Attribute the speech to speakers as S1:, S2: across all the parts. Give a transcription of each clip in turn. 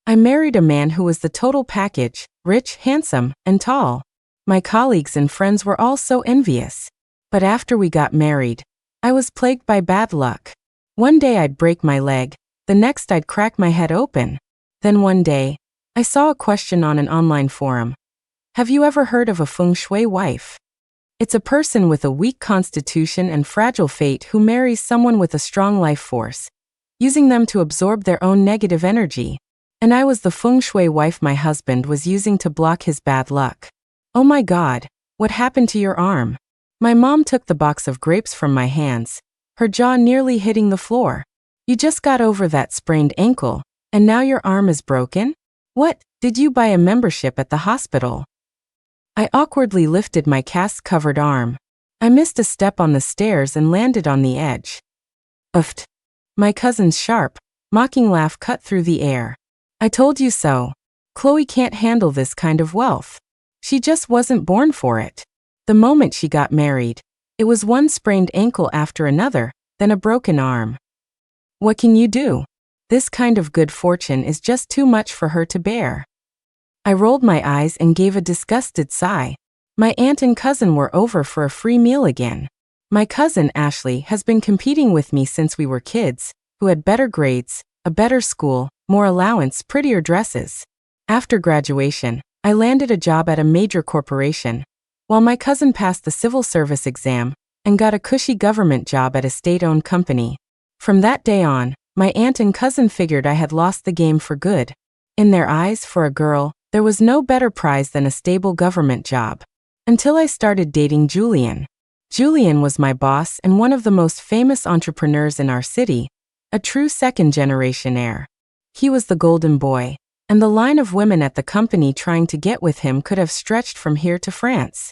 S1: I married a man who was the total package, rich, handsome, and tall. My colleagues and friends were all so envious. But after we got married, I was plagued by bad luck. One day I'd break my leg, the next I'd crack my head open. Then one day, I saw a question on an online forum. Have you ever heard of a feng shui wife? It's a person with a weak constitution and fragile fate who marries someone with a strong life force, using them to absorb their own negative energy. And I was the feng shui wife my husband was using to block his bad luck. Oh my God, what happened to your arm? My mom took the box of grapes from my hands, her jaw nearly hitting the floor. You just got over that sprained ankle, and now your arm is broken? What, did you buy a membership at the hospital? I awkwardly lifted my cast-covered arm. I missed a step on the stairs and landed on the edge. Uffed. My cousin's sharp, mocking laugh cut through the air. I told you so. Chloe can't handle this kind of wealth. She just wasn't born for it. The moment she got married, it was one sprained ankle after another, then a broken arm. What can you do? This kind of good fortune is just too much for her to bear. I rolled my eyes and gave a disgusted sigh. My aunt and cousin were over for a free meal again. My cousin Ashley has been competing with me since we were kids, who had better grades, a better school, more allowance, prettier dresses. After graduation, I landed a job at a major corporation, while my cousin passed the civil service exam and got a cushy government job at a state-owned company. From that day on, my aunt and cousin figured I had lost the game for good. In their eyes, for a girl, there was no better prize than a stable government job. Until I started dating Julian. Julian was my boss and one of the most famous entrepreneurs in our city, a true second-generation heir. He was the golden boy, and the line of women at the company trying to get with him could have stretched from here to France.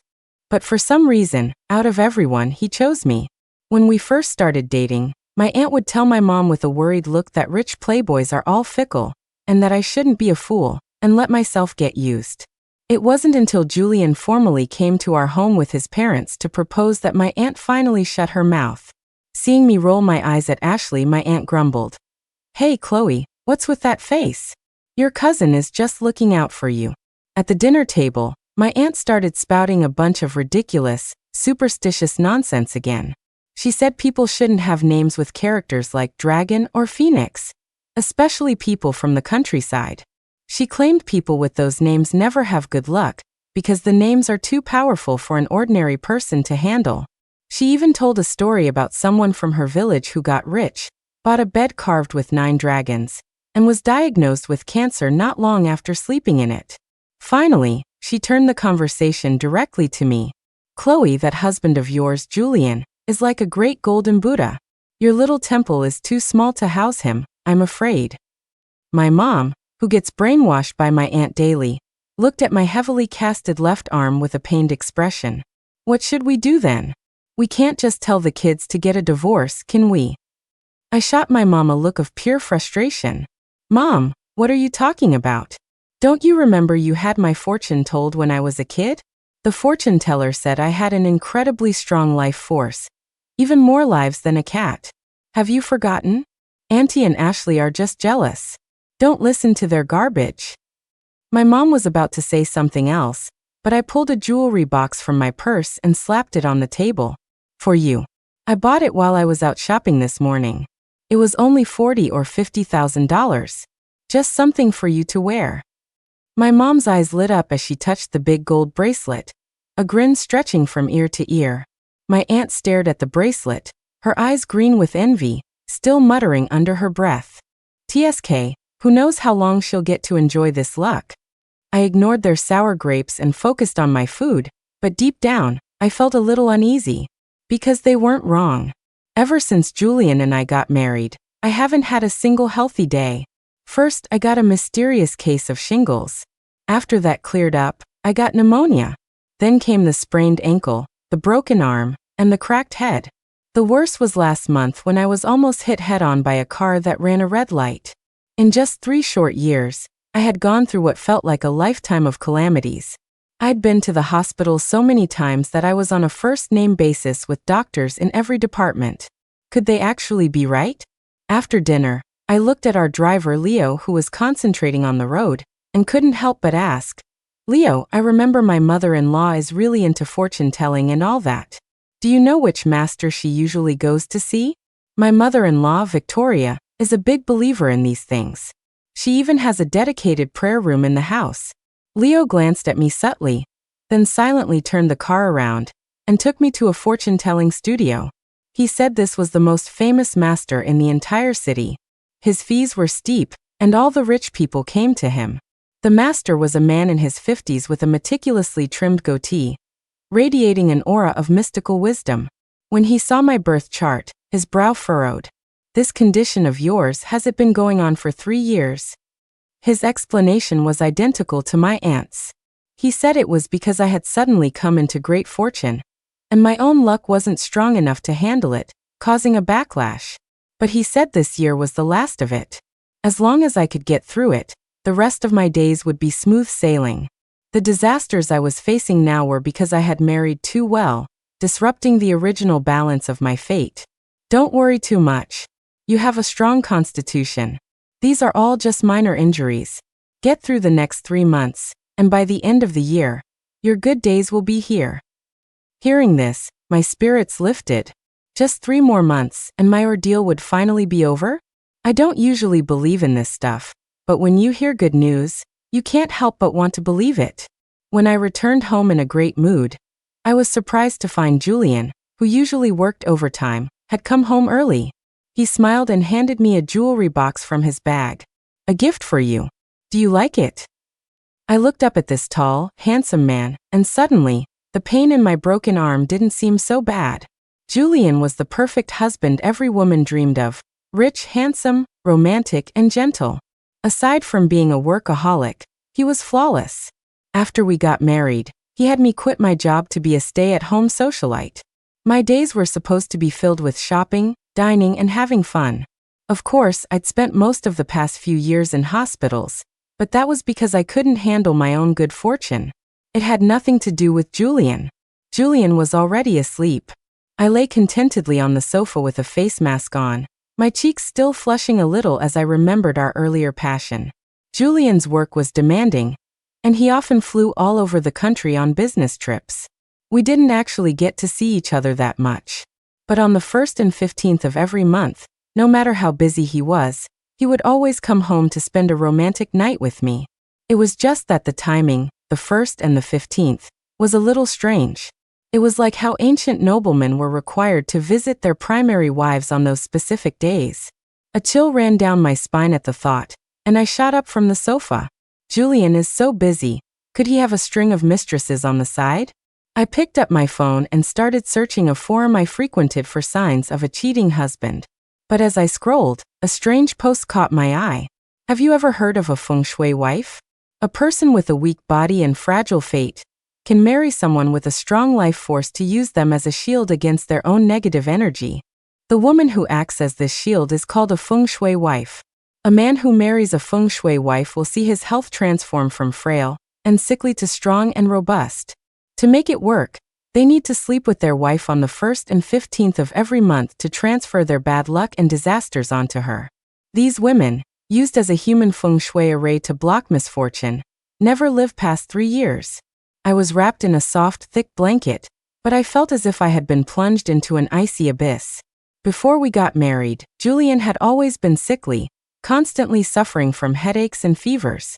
S1: But for some reason, out of everyone, he chose me. When we first started dating, my aunt would tell my mom with a worried look that rich playboys are all fickle, and that I shouldn't be a fool and let myself get used. It wasn't until Julian formally came to our home with his parents to propose that my aunt finally shut her mouth. Seeing me roll my eyes at Ashley, my aunt grumbled. Hey Chloe, what's with that face? Your cousin is just looking out for you. At the dinner table, my aunt started spouting a bunch of ridiculous, superstitious nonsense again. She said people shouldn't have names with characters like dragon or phoenix, especially people from the countryside. She claimed people with those names never have good luck, because the names are too powerful for an ordinary person to handle. She even told a story about someone from her village who got rich, bought a bed carved with 9 dragons, and was diagnosed with cancer not long after sleeping in it. Finally, she turned the conversation directly to me. Chloe, that husband of yours, Julian, is like a great golden Buddha. Your little temple is too small to house him, I'm afraid. My mom, who gets brainwashed by my aunt daily, looked at my heavily casted left arm with a pained expression. What should we do then? We can't just tell the kids to get a divorce, can we? I shot my mom a look of pure frustration. Mom, what are you talking about? Don't you remember you had my fortune told when I was a kid? The fortune teller said I had an incredibly strong life force, even more lives than a cat. Have you forgotten? Auntie and Ashley are just jealous. Don't listen to their garbage. My mom was about to say something else, but I pulled a jewelry box from my purse and slapped it on the table. For you. I bought it while I was out shopping this morning. It was only $40,000 or $50,000. Just something for you to wear. My mom's eyes lit up as she touched the big gold bracelet, a grin stretching from ear to ear. My aunt stared at the bracelet, her eyes green with envy, still muttering under her breath. TSK, who knows how long she'll get to enjoy this luck? I ignored their sour grapes and focused on my food, but deep down, I felt a little uneasy. Because they weren't wrong. Ever since Julian and I got married, I haven't had a single healthy day. First, I got a mysterious case of shingles. After that cleared up, I got pneumonia. Then came the sprained ankle, the broken arm, and the cracked head. The worst was last month when I was almost hit head-on by a car that ran a red light. In just 3 short years, I had gone through what felt like a lifetime of calamities. I'd been to the hospital so many times that I was on a first-name basis with doctors in every department. Could they actually be right? After dinner, I looked at our driver Leo, who was concentrating on the road, and couldn't help but ask, "Leo, I remember my mother-in-law is really into fortune-telling and all that. Do you know which master she usually goes to see?" My mother-in-law, Victoria, is a big believer in these things. She even has a dedicated prayer room in the house. Leo glanced at me subtly, then silently turned the car around and took me to a fortune-telling studio. He said this was the most famous master in the entire city. His fees were steep, and all the rich people came to him. The master was a man in his 50s with a meticulously trimmed goatee, radiating an aura of mystical wisdom. When he saw my birth chart, his brow furrowed. "This condition of yours, has it been going on for 3 years?" His explanation was identical to my aunt's. He said it was because I had suddenly come into great fortune, and my own luck wasn't strong enough to handle it, causing a backlash. But he said this year was the last of it. As long as I could get through it, the rest of my days would be smooth sailing. The disasters I was facing now were because I had married too well, disrupting the original balance of my fate. "Don't worry too much. You have a strong constitution. These are all just minor injuries. Get through the next 3 months, and by the end of the year, your good days will be here." Hearing this, my spirits lifted. Just 3 more months, and my ordeal would finally be over? I don't usually believe in this stuff, but when you hear good news, you can't help but want to believe it. When I returned home in a great mood, I was surprised to find Julian, who usually worked overtime, had come home early. He smiled and handed me a jewelry box from his bag. "A gift for you. Do you like it?" I looked up at this tall, handsome man, and suddenly, the pain in my broken arm didn't seem so bad. Julian was the perfect husband every woman dreamed of, rich, handsome, romantic, and gentle. Aside from being a workaholic, he was flawless. After we got married, he had me quit my job to be a stay-at-home socialite. My days were supposed to be filled with shopping, dining, and having fun. Of course, I'd spent most of the past few years in hospitals, but that was because I couldn't handle my own good fortune. It had nothing to do with Julian. Julian was already asleep. I lay contentedly on the sofa with a face mask on, my cheeks still flushing a little as I remembered our earlier passion. Julian's work was demanding, and he often flew all over the country on business trips. We didn't actually get to see each other that much. But on the 1st and 15th of every month, no matter how busy he was, he would always come home to spend a romantic night with me. It was just that the timing, the 1st and the 15th, was a little strange. It was like how ancient noblemen were required to visit their primary wives on those specific days. A chill ran down my spine at the thought, and I shot up from the sofa. Julian is so busy. Could he have a string of mistresses on the side? I picked up my phone and started searching a forum I frequented for signs of a cheating husband. But as I scrolled, a strange post caught my eye. Have you ever heard of a feng shui wife? A person with a weak body and fragile fate can marry someone with a strong life force to use them as a shield against their own negative energy. The woman who acts as this shield is called a feng shui wife. A man who marries a feng shui wife will see his health transform from frail and sickly to strong and robust. To make it work, they need to sleep with their wife on the 1st and 15th of every month to transfer their bad luck and disasters onto her. These women, used as a human feng shui array to block misfortune, never live past 3 years. I was wrapped in a soft, thick blanket, but I felt as if I had been plunged into an icy abyss. Before we got married, Julian had always been sickly, constantly suffering from headaches and fevers.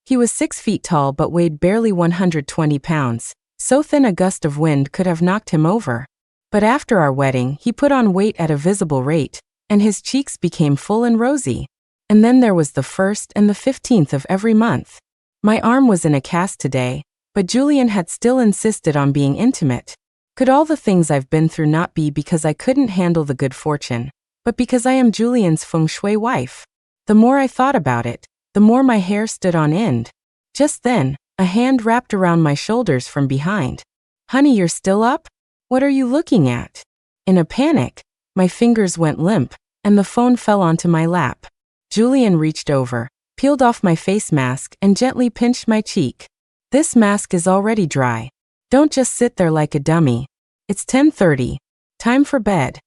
S1: He was 6 feet tall but weighed barely 120 pounds, so thin a gust of wind could have knocked him over. But after our wedding, he put on weight at a visible rate, and his cheeks became full and rosy. And then there was the 1st and the 15th of every month. My arm was in a cast today, but Julian had still insisted on being intimate. Could all the things I've been through not be because I couldn't handle the good fortune, but because I am Julian's feng shui wife? The more I thought about it, the more my hair stood on end. Just then, a hand wrapped around my shoulders from behind. "Honey, you're still up? What are you looking at?" In a panic, my fingers went limp, and the phone fell onto my lap. Julian reached over, peeled off my face mask, and gently pinched my cheek. "This mask is already dry. Don't just sit there like a dummy. It's 10:30. Time for bed."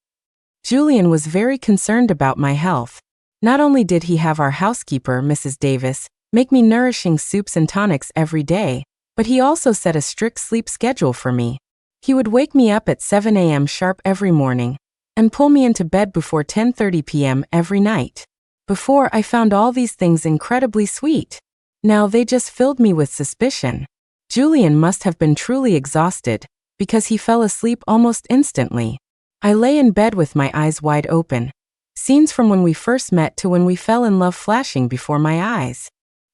S1: Julian was very concerned about my health. Not only did he have our housekeeper, Mrs. Davis, make me nourishing soups and tonics every day, but he also set a strict sleep schedule for me. He would wake me up at 7 a.m. sharp every morning and pull me into bed before 10:30 p.m. every night. Before, I found all these things incredibly sweet. Now they just filled me with suspicion. Julian must have been truly exhausted, because he fell asleep almost instantly. I lay in bed with my eyes wide open. Scenes from when we first met to when we fell in love flashing before my eyes.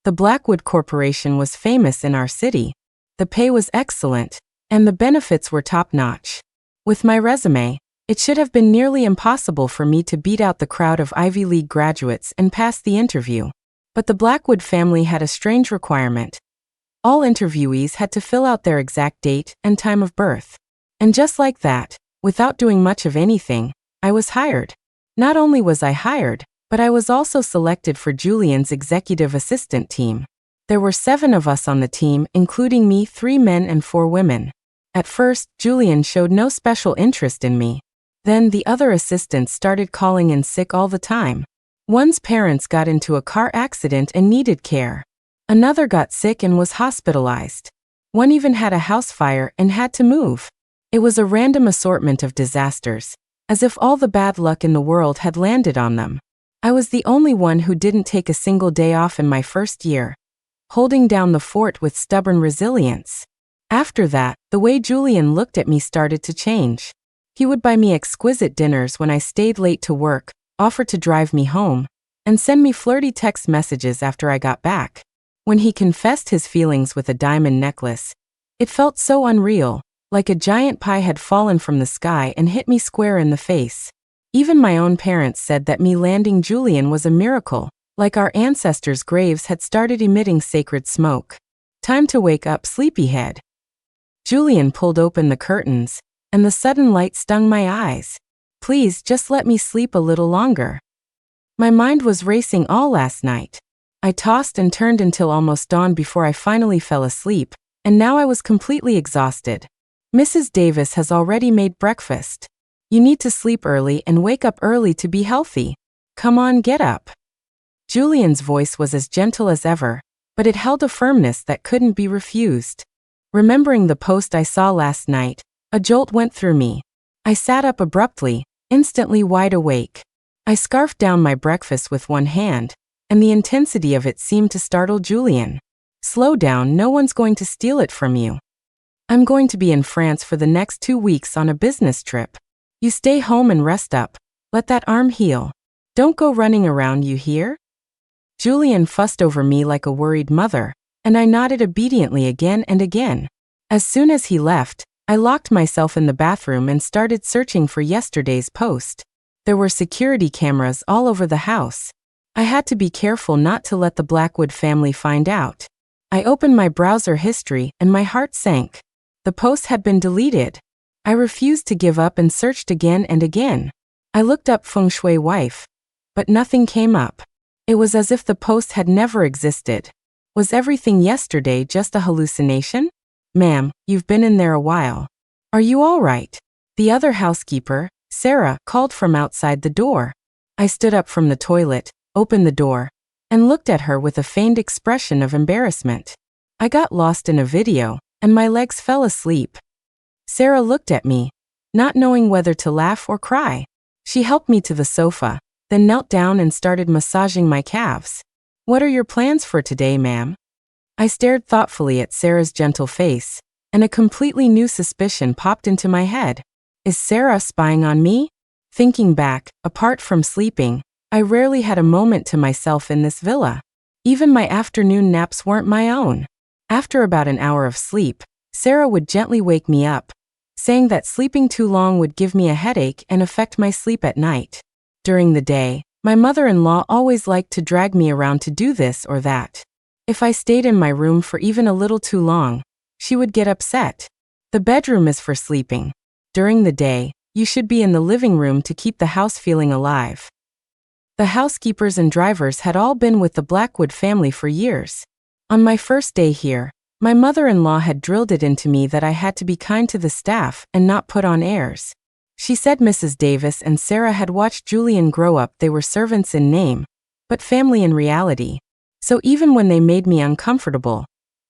S1: The Blackwood Corporation was famous in our city. The pay was excellent, and the benefits were top-notch. With my resume, it should have been nearly impossible for me to beat out the crowd of Ivy League graduates and pass the interview. But the Blackwood family had a strange requirement. All interviewees had to fill out their exact date and time of birth. And just like that, without doing much of anything, I was hired. Not only was I hired, but I was also selected for Julian's executive assistant team. There were 7 of us on the team, including me, 3 men and 4 women. At first, Julian showed no special interest in me. Then the other assistants started calling in sick all the time. One's parents got into a car accident and needed care. Another got sick and was hospitalized. One even had a house fire and had to move. It was a random assortment of disasters, as if all the bad luck in the world had landed on them. I was the only one who didn't take a single day off in my first year, holding down the fort with stubborn resilience. After that, the way Julian looked at me started to change. He would buy me exquisite dinners when I stayed late to work, offer to drive me home, and send me flirty text messages after I got back. When he confessed his feelings with a diamond necklace, it felt so unreal, like a giant pie had fallen from the sky and hit me square in the face. Even my own parents said that me landing Julian was a miracle, like our ancestors' graves had started emitting sacred smoke. Time to wake up, sleepyhead. Julian pulled open the curtains, and the sudden light stung my eyes. Please, just let me sleep a little longer. My mind was racing all last night. I tossed and turned until almost dawn before I finally fell asleep, and now I was completely exhausted. Mrs. Davis has already made breakfast. You need to sleep early and wake up early to be healthy. Come on, get up. Julian's voice was as gentle as ever, but it held a firmness that couldn't be refused. Remembering the post I saw last night, a jolt went through me. I sat up abruptly, instantly wide awake. I scarfed down my breakfast with one hand, and the intensity of it seemed to startle Julian. Slow down, no one's going to steal it from you. I'm going to be in France for the next 2 weeks on a business trip. You stay home and rest up. Let that arm heal. Don't go running around, you hear? Julian fussed over me like a worried mother, and I nodded obediently again and again. As soon as he left, I locked myself in the bathroom and started searching for yesterday's post. There were security cameras all over the house. I had to be careful not to let the Blackwood family find out. I opened my browser history and my heart sank. The post had been deleted. I refused to give up and searched again and again. I looked up feng shui wife, but nothing came up. It was as if the post had never existed. Was everything yesterday just a hallucination? Ma'am, you've been in there a while. Are you all right? The other housekeeper, Sarah, called from outside the door. I stood up from the toilet, opened the door, and looked at her with a feigned expression of embarrassment. I got lost in a video, and my legs fell asleep. Sarah looked at me, not knowing whether to laugh or cry. She helped me to the sofa, then knelt down and started massaging my calves. What are your plans for today, ma'am? I stared thoughtfully at Sarah's gentle face, and a completely new suspicion popped into my head. Is Sarah spying on me? Thinking back, apart from sleeping, I rarely had a moment to myself in this villa. Even my afternoon naps weren't my own. After about an hour of sleep, Sarah would gently wake me up, saying that sleeping too long would give me a headache and affect my sleep at night. During the day, my mother-in-law always liked to drag me around to do this or that. If I stayed in my room for even a little too long, she would get upset. The bedroom is for sleeping. During the day, you should be in the living room to keep the house feeling alive. The housekeepers and drivers had all been with the Blackwood family for years. On my first day here, my mother-in-law had drilled it into me that I had to be kind to the staff and not put on airs. She said Mrs. Davis and Sarah had watched Julian grow up. They were servants in name, but family in reality. So even when they made me uncomfortable,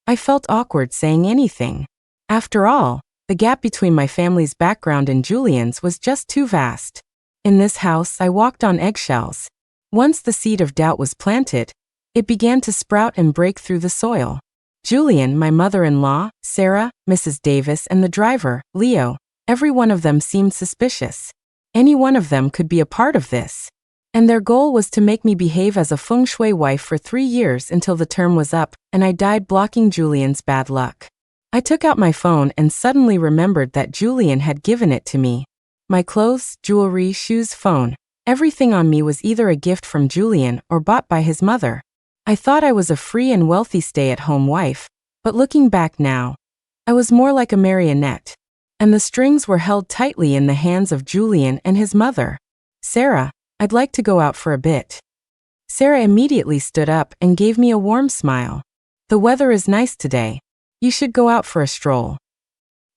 S1: I felt awkward saying anything. After all, the gap between my family's background and Julian's was just too vast. In this house, I walked on eggshells. Once the seed of doubt was planted, it began to sprout and break through the soil. Julian, my mother-in-law, Sarah, Mrs. Davis, and the driver, Leo, every one of them seemed suspicious. Any one of them could be a part of this. And their goal was to make me behave as a feng shui wife for 3 years until the term was up, and I died blocking Julian's bad luck. I took out my phone and suddenly remembered that Julian had given it to me. My clothes, jewelry, shoes, phone, everything on me was either a gift from Julian or bought by his mother. I thought I was a free and wealthy stay-at-home wife, but looking back now, I was more like a marionette. And the strings were held tightly in the hands of Julian and his mother. Sarah, I'd like to go out for a bit. Sarah immediately stood up and gave me a warm smile. The weather is nice today. You should go out for a stroll.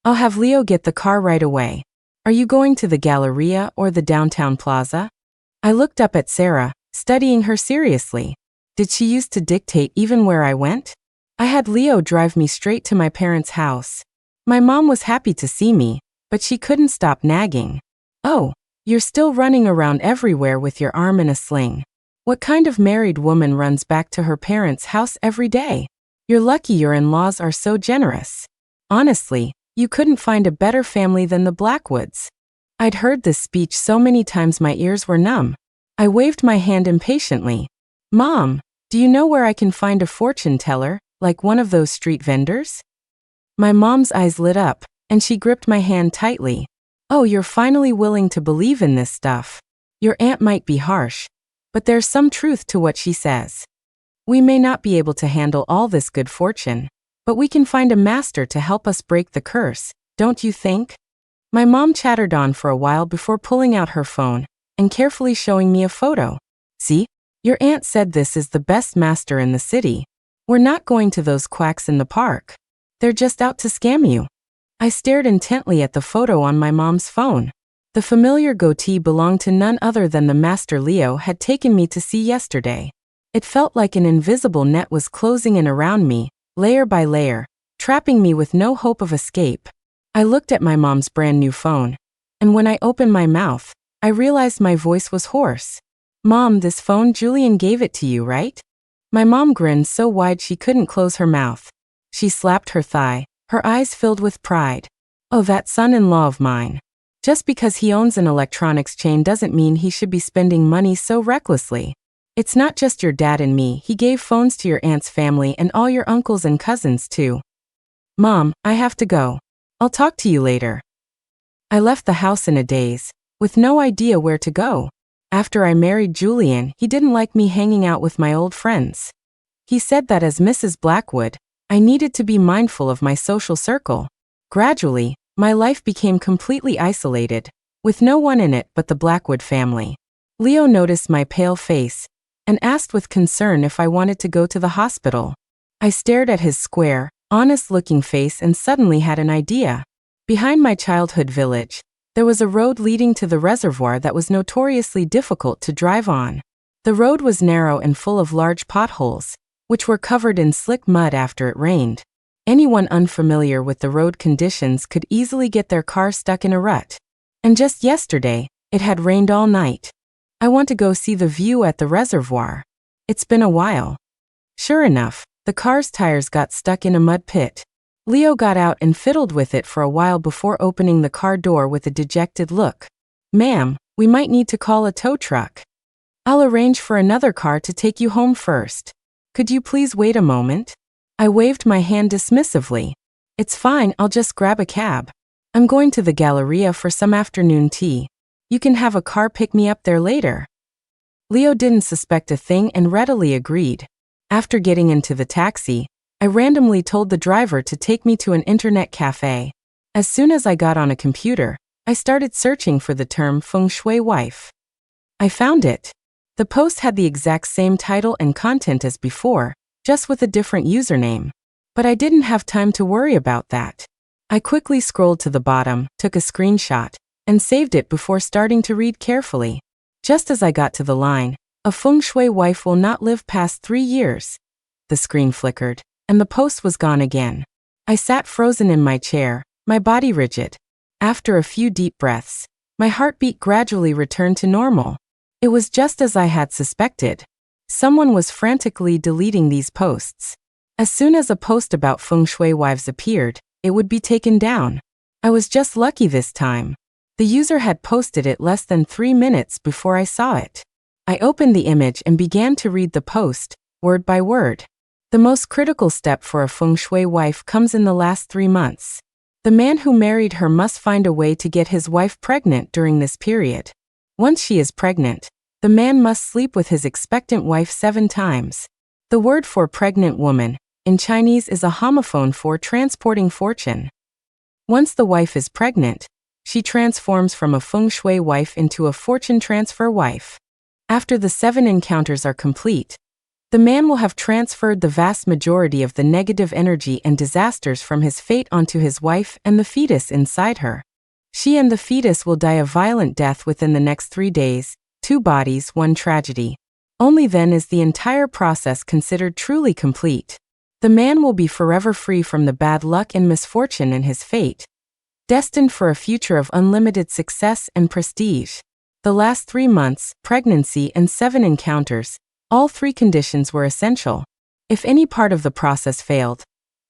S1: I'll have Leo get the car right away. Are you going to the Galleria or the downtown plaza? I looked up at Sarah, studying her seriously. Did she used to dictate even where I went? I had Leo drive me straight to my parents' house. My mom was happy to see me, but she couldn't stop nagging. Oh, you're still running around everywhere with your arm in a sling. What kind of married woman runs back to her parents' house every day? You're lucky your in-laws are so generous. Honestly, you couldn't find a better family than the Blackwoods. I'd heard this speech so many times my ears were numb. I waved my hand impatiently. Mom, do you know where I can find a fortune teller, like one of those street vendors? My mom's eyes lit up, and she gripped my hand tightly. Oh, you're finally willing to believe in this stuff. Your aunt might be harsh, but there's some truth to what she says. We may not be able to handle all this good fortune, but we can find a master to help us break the curse, don't you think? My mom chattered on for a while before pulling out her phone and carefully showing me a photo. See, your aunt said this is the best master in the city. We're not going to those quacks in the park. They're just out to scam you. I stared intently at the photo on my mom's phone. The familiar goatee belonged to none other than the master Leo had taken me to see yesterday. It felt like an invisible net was closing in around me, layer by layer, trapping me with no hope of escape. I looked at my mom's brand new phone, and when I opened my mouth, I realized my voice was hoarse. Mom, this phone, Julian gave it to you, right? My mom grinned so wide she couldn't close her mouth. She slapped her thigh, her eyes filled with pride. Oh, that son-in-law of mine. Just because he owns an electronics chain doesn't mean he should be spending money so recklessly. It's not just your dad and me, he gave phones to your aunt's family and all your uncles and cousins too. Mom, I have to go. I'll talk to you later. I left the house in a daze, with no idea where to go. After I married Julian, he didn't like me hanging out with my old friends. He said that as Mrs. Blackwood, I needed to be mindful of my social circle. Gradually, my life became completely isolated, with no one in it but the Blackwood family. Leo noticed my pale face and asked with concern if I wanted to go to the hospital. I stared at his square, honest-looking face and suddenly had an idea. Behind my childhood village, there was a road leading to the reservoir that was notoriously difficult to drive on. The road was narrow and full of large potholes, which were covered in slick mud after it rained. Anyone unfamiliar with the road conditions could easily get their car stuck in a rut. And just yesterday, it had rained all night. I want to go see the view at the reservoir. It's been a while. Sure enough, the car's tires got stuck in a mud pit. Leo got out and fiddled with it for a while before opening the car door with a dejected look. Ma'am, we might need to call a tow truck. I'll arrange for another car to take you home first. Could you please wait a moment? I waved my hand dismissively. It's fine, I'll just grab a cab. I'm going to the Galleria for some afternoon tea. You can have a car pick me up there later. Leo didn't suspect a thing and readily agreed. After getting into the taxi, I randomly told the driver to take me to an internet cafe. As soon as I got on a computer, I started searching for the term feng shui wife. I found it. The post had the exact same title and content as before, just with a different username. But I didn't have time to worry about that. I quickly scrolled to the bottom, took a screenshot, and saved it before starting to read carefully. Just as I got to the line, A feng shui wife will not live past 3 years. The screen flickered, and the post was gone again. I sat frozen in my chair, my body rigid. After a few deep breaths, my heartbeat gradually returned to normal. It was just as I had suspected. Someone was frantically deleting these posts. As soon as a post about feng shui wives appeared, it would be taken down. I was just lucky this time. The user had posted it less than 3 minutes before I saw it. I opened the image and began to read the post, word by word. The most critical step for a feng shui wife comes in the last 3 months. The man who married her must find a way to get his wife pregnant during this period. Once she is pregnant, the man must sleep with his expectant wife 7 times. The word for pregnant woman, in Chinese, is a homophone for transporting fortune. Once the wife is pregnant, she transforms from a feng shui wife into a fortune transfer wife. After the 7 encounters are complete, the man will have transferred the vast majority of the negative energy and disasters from his fate onto his wife and the fetus inside her. She and the fetus will die a violent death within the next 3 days, 2 bodies, 1 tragedy. Only then is the entire process considered truly complete. The man will be forever free from the bad luck and misfortune in his fate, destined for a future of unlimited success and prestige. The last 3 months, pregnancy and 7 encounters, all 3 conditions were essential. If any part of the process failed,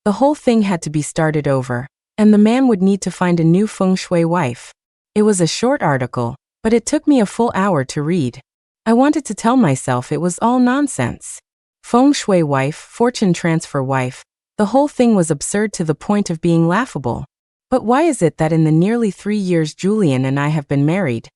S1: the whole thing had to be started over, and the man would need to find a new feng shui wife. It was a short article, but it took me a full hour to read. I wanted to tell myself it was all nonsense. Feng shui wife, fortune transfer wife, the whole thing was absurd to the point of being laughable. But why is it that in the nearly 3 years Julian and I have been married,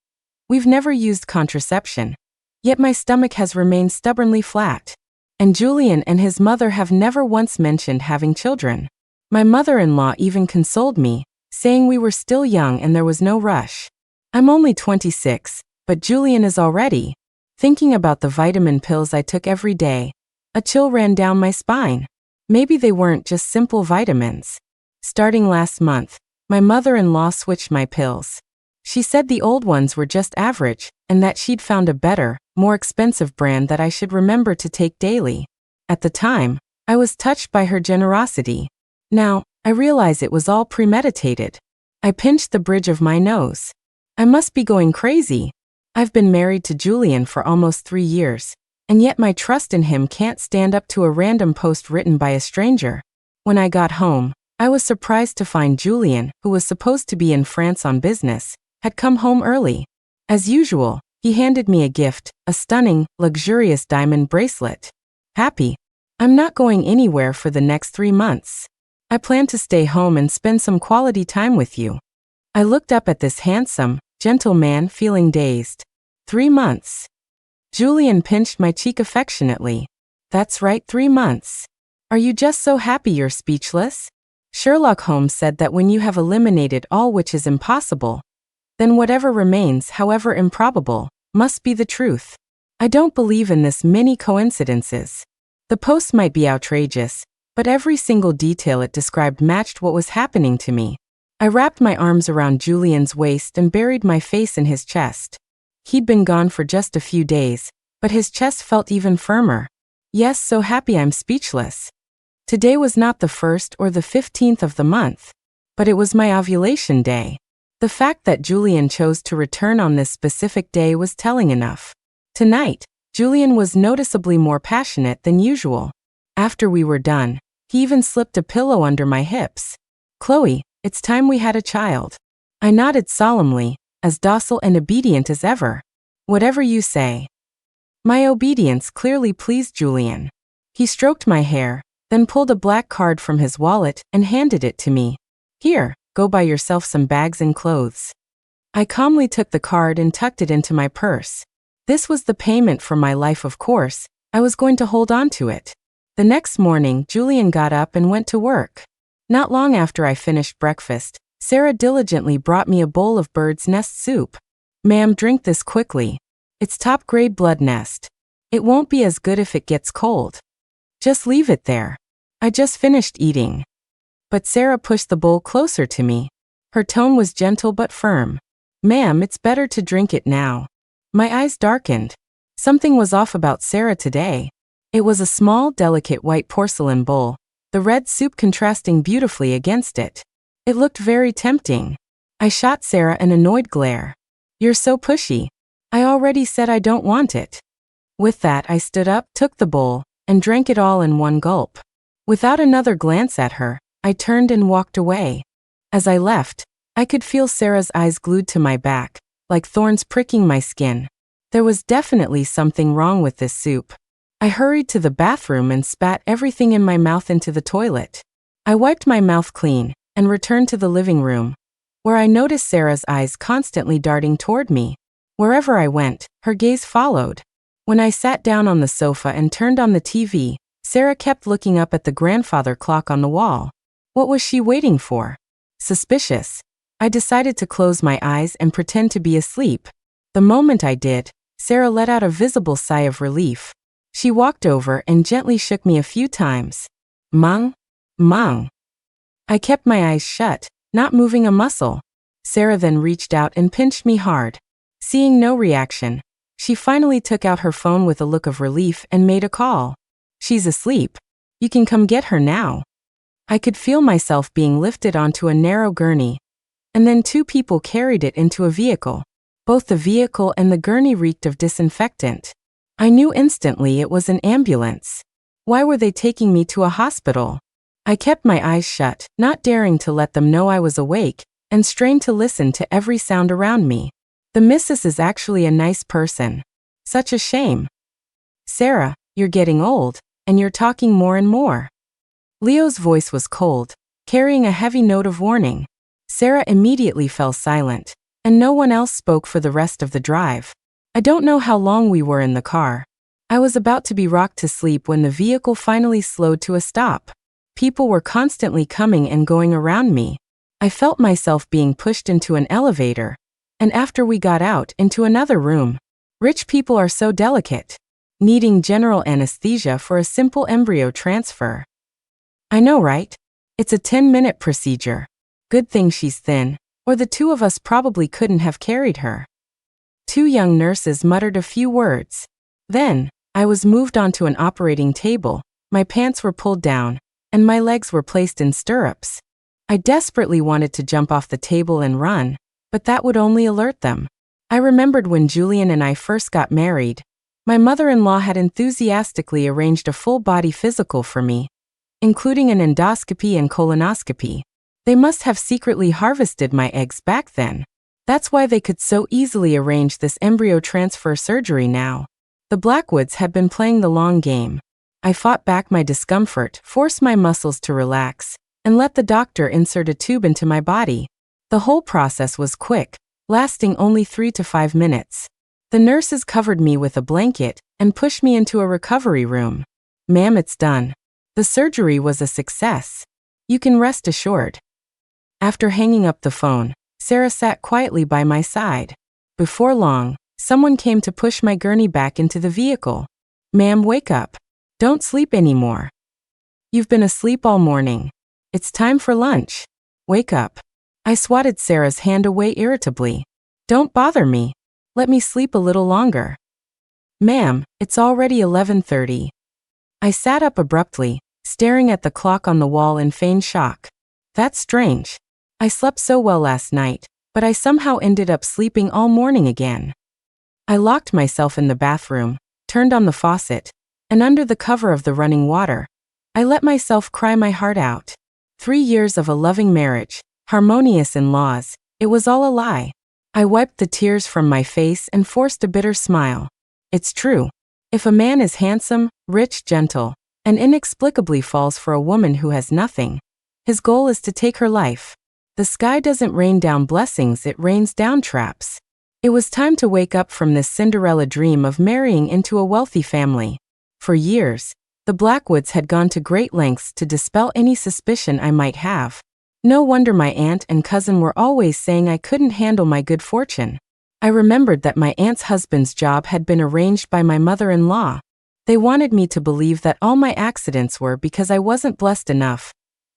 S1: we've never used contraception? Yet my stomach has remained stubbornly flat. And Julian and his mother have never once mentioned having children. My mother-in-law even consoled me, saying we were still young and there was no rush. I'm only 26, but Julian is already. Thinking about the vitamin pills I took every day, a chill ran down my spine. Maybe they weren't just simple vitamins. Starting last month, my mother-in-law switched my pills. She said the old ones were just average, and that she'd found a better, more expensive brand that I should remember to take daily. At the time, I was touched by her generosity. Now, I realize it was all premeditated. I pinched the bridge of my nose. I must be going crazy. I've been married to Julian for almost 3 years, and yet my trust in him can't stand up to a random post written by a stranger. When I got home, I was surprised to find Julian, who was supposed to be in France on business, had come home early. As usual, he handed me a gift, a stunning, luxurious diamond bracelet. Happy. I'm not going anywhere for the next 3 months. I plan to stay home and spend some quality time with you. I looked up at this handsome, gentle man, feeling dazed. 3 months. Julian pinched my cheek affectionately. That's right, 3 months. Are you just so happy you're speechless? Sherlock Holmes said that when you have eliminated all which is impossible, then whatever remains, however improbable, must be the truth. I don't believe in this many coincidences. The post might be outrageous, but every single detail it described matched what was happening to me. I wrapped my arms around Julian's waist and buried my face in his chest. He'd been gone for just a few days, but his chest felt even firmer. Yes, so happy I'm speechless. Today was not the 1st or the 15th of the month, but it was my ovulation day. The fact that Julian chose to return on this specific day was telling enough. Tonight, Julian was noticeably more passionate than usual. After we were done, he even slipped a pillow under my hips. Chloe, it's time we had a child. I nodded solemnly, as docile and obedient as ever. Whatever you say. My obedience clearly pleased Julian. He stroked my hair, then pulled a black card from his wallet and handed it to me. Here, go buy yourself some bags and clothes. I calmly took the card and tucked it into my purse. This was the payment for my life, of course. I was going to hold on to it. The next morning, Julian got up and went to work. Not long after I finished breakfast, Sarah diligently brought me a bowl of bird's nest soup. Ma'am, drink this quickly. It's top-grade blood nest. It won't be as good if it gets cold. Just leave it there. I just finished eating. But Sarah pushed the bowl closer to me. Her tone was gentle but firm. Ma'am, it's better to drink it now. My eyes darkened. Something was off about Sarah today. It was a small, delicate white porcelain bowl, the red soup contrasting beautifully against it. It looked very tempting. I shot Sarah an annoyed glare. "You're so pushy. I already said I don't want it." With that, I stood up, took the bowl, and drank it all in one gulp. Without another glance at her, I turned and walked away. As I left, I could feel Sarah's eyes glued to my back, like thorns pricking my skin. There was definitely something wrong with this soup. I hurried to the bathroom and spat everything in my mouth into the toilet. I wiped my mouth clean and returned to the living room, where I noticed Sarah's eyes constantly darting toward me. Wherever I went, her gaze followed. When I sat down on the sofa and turned on the TV, Sarah kept looking up at the grandfather clock on the wall. What was she waiting for? Suspicious. I decided to close my eyes and pretend to be asleep. The moment I did, Sarah let out a visible sigh of relief. She walked over and gently shook me a few times. "Mom? Mom." I kept my eyes shut, not moving a muscle. Sarah then reached out and pinched me hard. Seeing no reaction, she finally took out her phone with a look of relief and made a call. "She's asleep. You can come get her now." I could feel myself being lifted onto a narrow gurney, and then two people carried it into a vehicle. Both the vehicle and the gurney reeked of disinfectant. I knew instantly it was an ambulance. Why were they taking me to a hospital? I kept my eyes shut, not daring to let them know I was awake, and strained to listen to every sound around me. The missus is actually a nice person. Such a shame. "Sarah, you're getting old, and you're talking more and more." Leo's voice was cold, carrying a heavy note of warning. Sarah immediately fell silent, and no one else spoke for the rest of the drive. I don't know how long we were in the car. I was about to be rocked to sleep when the vehicle finally slowed to a stop. People were constantly coming and going around me. I felt myself being pushed into an elevator, and after we got out, into another room. Rich people are so delicate, needing general anesthesia for a simple embryo transfer. I know, right? It's a 10-minute procedure. Good thing she's thin, or the two of us probably couldn't have carried her. Two young nurses muttered a few words. Then, I was moved onto an operating table, my pants were pulled down, and my legs were placed in stirrups. I desperately wanted to jump off the table and run, but that would only alert them. I remembered when Julian and I first got married. My mother-in-law had enthusiastically arranged a full-body physical for me, including an endoscopy and colonoscopy. They must have secretly harvested my eggs back then. That's why they could so easily arrange this embryo transfer surgery now. The Blackwoods had been playing the long game. I fought back my discomfort, forced my muscles to relax, and let the doctor insert a tube into my body. The whole process was quick, lasting only 3 to 5 minutes. The nurses covered me with a blanket and pushed me into a recovery room. "Ma'am, it's done. The surgery was a success. You can rest assured." After hanging up the phone, Sarah sat quietly by my side. Before long, someone came to push my gurney back into the vehicle. "Ma'am, wake up. Don't sleep anymore. You've been asleep all morning. It's time for lunch. Wake up." I swatted Sarah's hand away irritably. "Don't bother me. Let me sleep a little longer." "Ma'am, it's already 11:30. I sat up abruptly, staring at the clock on the wall in feigned shock. That's strange. I slept so well last night, but I somehow ended up sleeping all morning again. I locked myself in the bathroom, turned on the faucet, and under the cover of the running water, I let myself cry my heart out. 3 years of a loving marriage, harmonious in-laws, it was all a lie. I wiped the tears from my face and forced a bitter smile. It's true. If a man is handsome, rich, gentle, and inexplicably falls for a woman who has nothing, his goal is to take her life. The sky doesn't rain down blessings, it rains down traps. It was time to wake up from this Cinderella dream of marrying into a wealthy family. For years, the Blackwoods had gone to great lengths to dispel any suspicion I might have. No wonder my aunt and cousin were always saying I couldn't handle my good fortune. I remembered that my aunt's husband's job had been arranged by my mother-in-law. They wanted me to believe that all my accidents were because I wasn't blessed enough,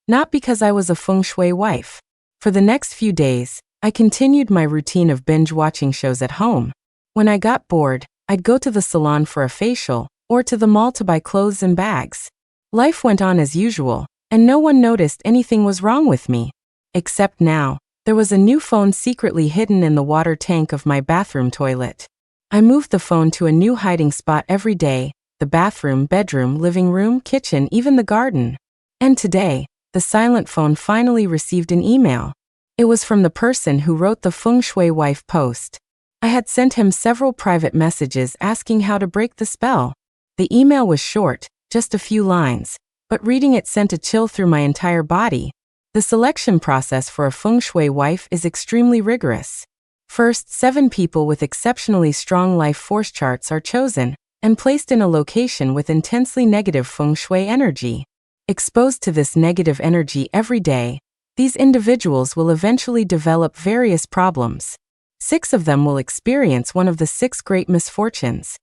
S1: not because I was a feng shui wife. For the next few days, I continued my routine of binge-watching shows at home. When I got bored, I'd go to the salon for a facial, or to the mall to buy clothes and bags. Life went on as usual, and no one noticed anything was wrong with me. Except now, there was a new phone secretly hidden in the water tank of my bathroom toilet. I moved the phone to a new hiding spot every day: the bathroom, bedroom, living room, kitchen, even the garden. And today, the silent phone finally received an email. It was from the person who wrote the Feng Shui wife post. I had sent him several private messages asking how to break the spell. The email was short, just a few lines, but reading it sent a chill through my entire body. The selection process for a Feng Shui wife is extremely rigorous. First, 7 people with exceptionally strong life force charts are chosen and placed in a location with intensely negative Feng Shui energy. Exposed to this negative energy every day, these individuals will eventually develop various problems. 6 of them will experience one of the 6 great misfortunes: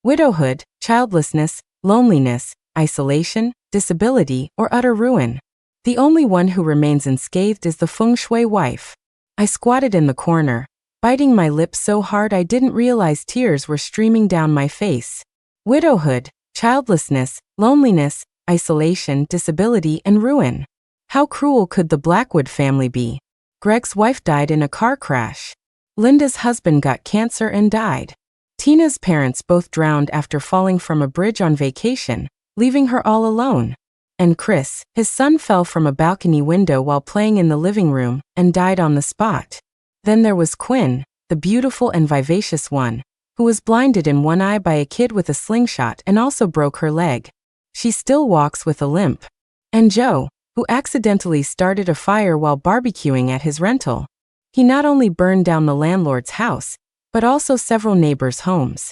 S1: widowhood, childlessness, loneliness, isolation, disability, or utter ruin. The only one who remains unscathed is the Feng Shui wife. I squatted in the corner, biting my lips so hard I didn't realize tears were streaming down my face. Widowhood, childlessness, loneliness, isolation, disability, and ruin. How cruel could the Blackwood family be? Greg's wife died in a car crash. Linda's husband got cancer and died. Tina's parents both drowned after falling from a bridge on vacation, leaving her all alone. And Chris, his son, fell from a balcony window while playing in the living room and died on the spot. Then there was Quinn, the beautiful and vivacious one, who was blinded in one eye by a kid with a slingshot and also broke her leg. She still walks with a limp. And Joe, who accidentally started a fire while barbecuing at his rental. He not only burned down the landlord's house, but also several neighbors' homes.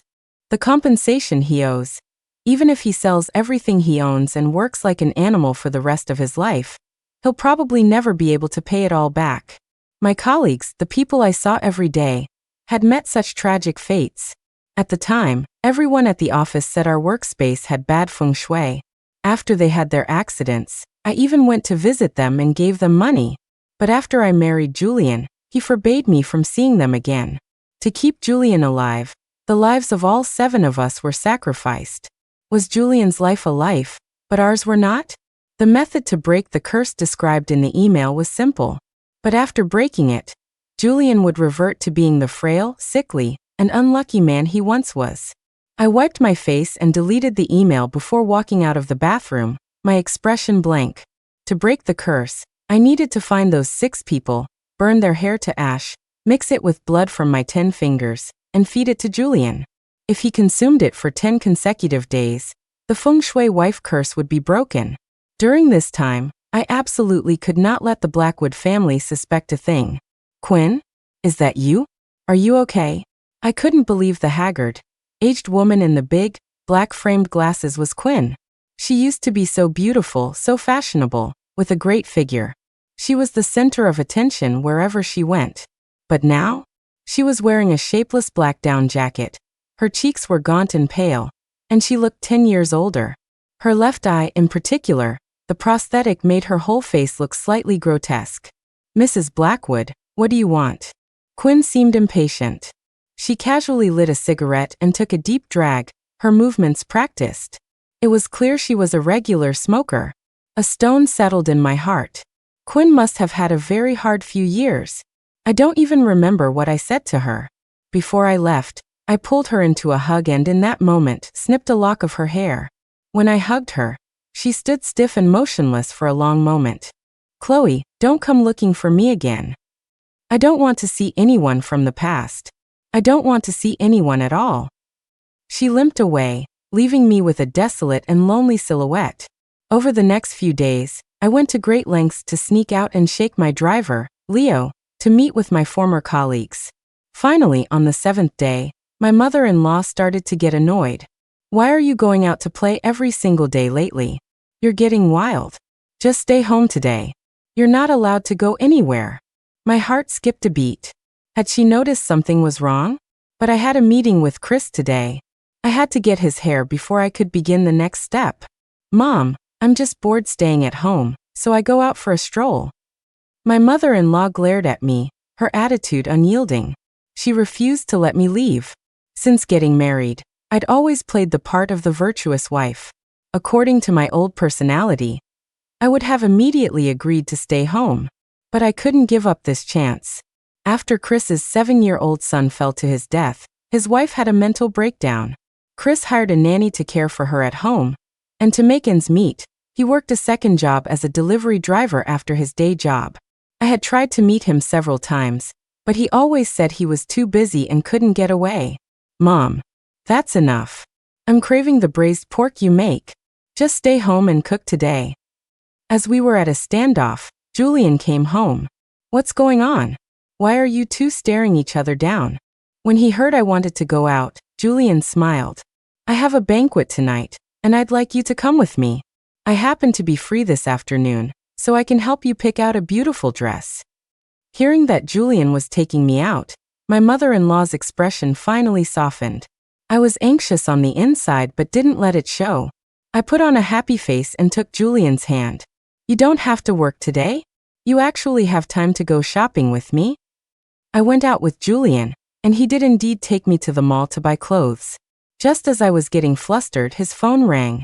S1: The compensation he owes, even if he sells everything he owns and works like an animal for the rest of his life, he'll probably never be able to pay it all back. My colleagues, the people I saw every day, had met such tragic fates. At the time, everyone at the office said our workspace had bad feng shui. After they had their accidents, I even went to visit them and gave them money. But after I married Julian, he forbade me from seeing them again. To keep Julian alive, the lives of all 7 of us were sacrificed. Was Julian's life a life, but ours were not? The method to break the curse described in the email was simple. But after breaking it, Julian would revert to being the frail, sickly, and unlucky man he once was. I wiped my face and deleted the email before walking out of the bathroom, my expression blank. To break the curse, I needed to find those 6 people, burn their hair to ash, mix it with blood from my 10 fingers, and feed it to Julian. If he consumed it for 10 consecutive days, the Feng Shui wife curse would be broken. During this time, I absolutely could not let the Blackwood family suspect a thing. Quinn? Is that you? Are you okay? I couldn't believe the haggard, aged woman in the big, black-framed glasses was Quinn. She used to be so beautiful, so fashionable, with a great figure. She was the center of attention wherever she went. But now? She was wearing a shapeless black down jacket. Her cheeks were gaunt and pale, and she looked 10 years older. Her left eye, in particular, the prosthetic made her whole face look slightly grotesque. Mrs. Blackwood, what do you want? Quinn seemed impatient. She casually lit a cigarette and took a deep drag, her movements practiced. It was clear she was a regular smoker. A stone settled in my heart. Quinn must have had a very hard few years. I don't even remember what I said to her. Before I left, I pulled her into a hug and in that moment snipped a lock of her hair. When I hugged her, she stood stiff and motionless for a long moment. Chloe, don't come looking for me again. I don't want to see anyone from the past. I don't want to see anyone at all. She limped away, leaving me with a desolate and lonely silhouette. Over the next few days, I went to great lengths to sneak out and shake my driver, Leo, to meet with my former colleagues. Finally, on the 7th day, my mother-in-law started to get annoyed. Why are you going out to play every single day lately? You're getting wild. Just stay home today. You're not allowed to go anywhere. My heart skipped a beat. Had she noticed something was wrong? But I had a meeting with Chris today. I had to get his hair before I could begin the next step. Mom, I'm just bored staying at home, so I go out for a stroll. My mother-in-law glared at me, her attitude unyielding. She refused to let me leave. Since getting married, I'd always played the part of the virtuous wife. According to my old personality, I would have immediately agreed to stay home. But I couldn't give up this chance. After Chris's 7-year-old son fell to his death, his wife had a mental breakdown. Chris hired a nanny to care for her at home, and to make ends meet, he worked a second job as a delivery driver after his day job. I had tried to meet him several times, but he always said he was too busy and couldn't get away. Mom, that's enough. I'm craving the braised pork you make. Just stay home and cook today. As we were at a standoff, Julian came home. What's going on? Why are you two staring each other down? When he heard I wanted to go out, Julian smiled. I have a banquet tonight, and I'd like you to come with me. I happen to be free this afternoon, so I can help you pick out a beautiful dress. Hearing that Julian was taking me out, my mother-in-law's expression finally softened. I was anxious on the inside but didn't let it show. I put on a happy face and took Julian's hand. You don't have to work today? You actually have time to go shopping with me? I went out with Julian, and he did indeed take me to the mall to buy clothes. Just as I was getting flustered, his phone rang.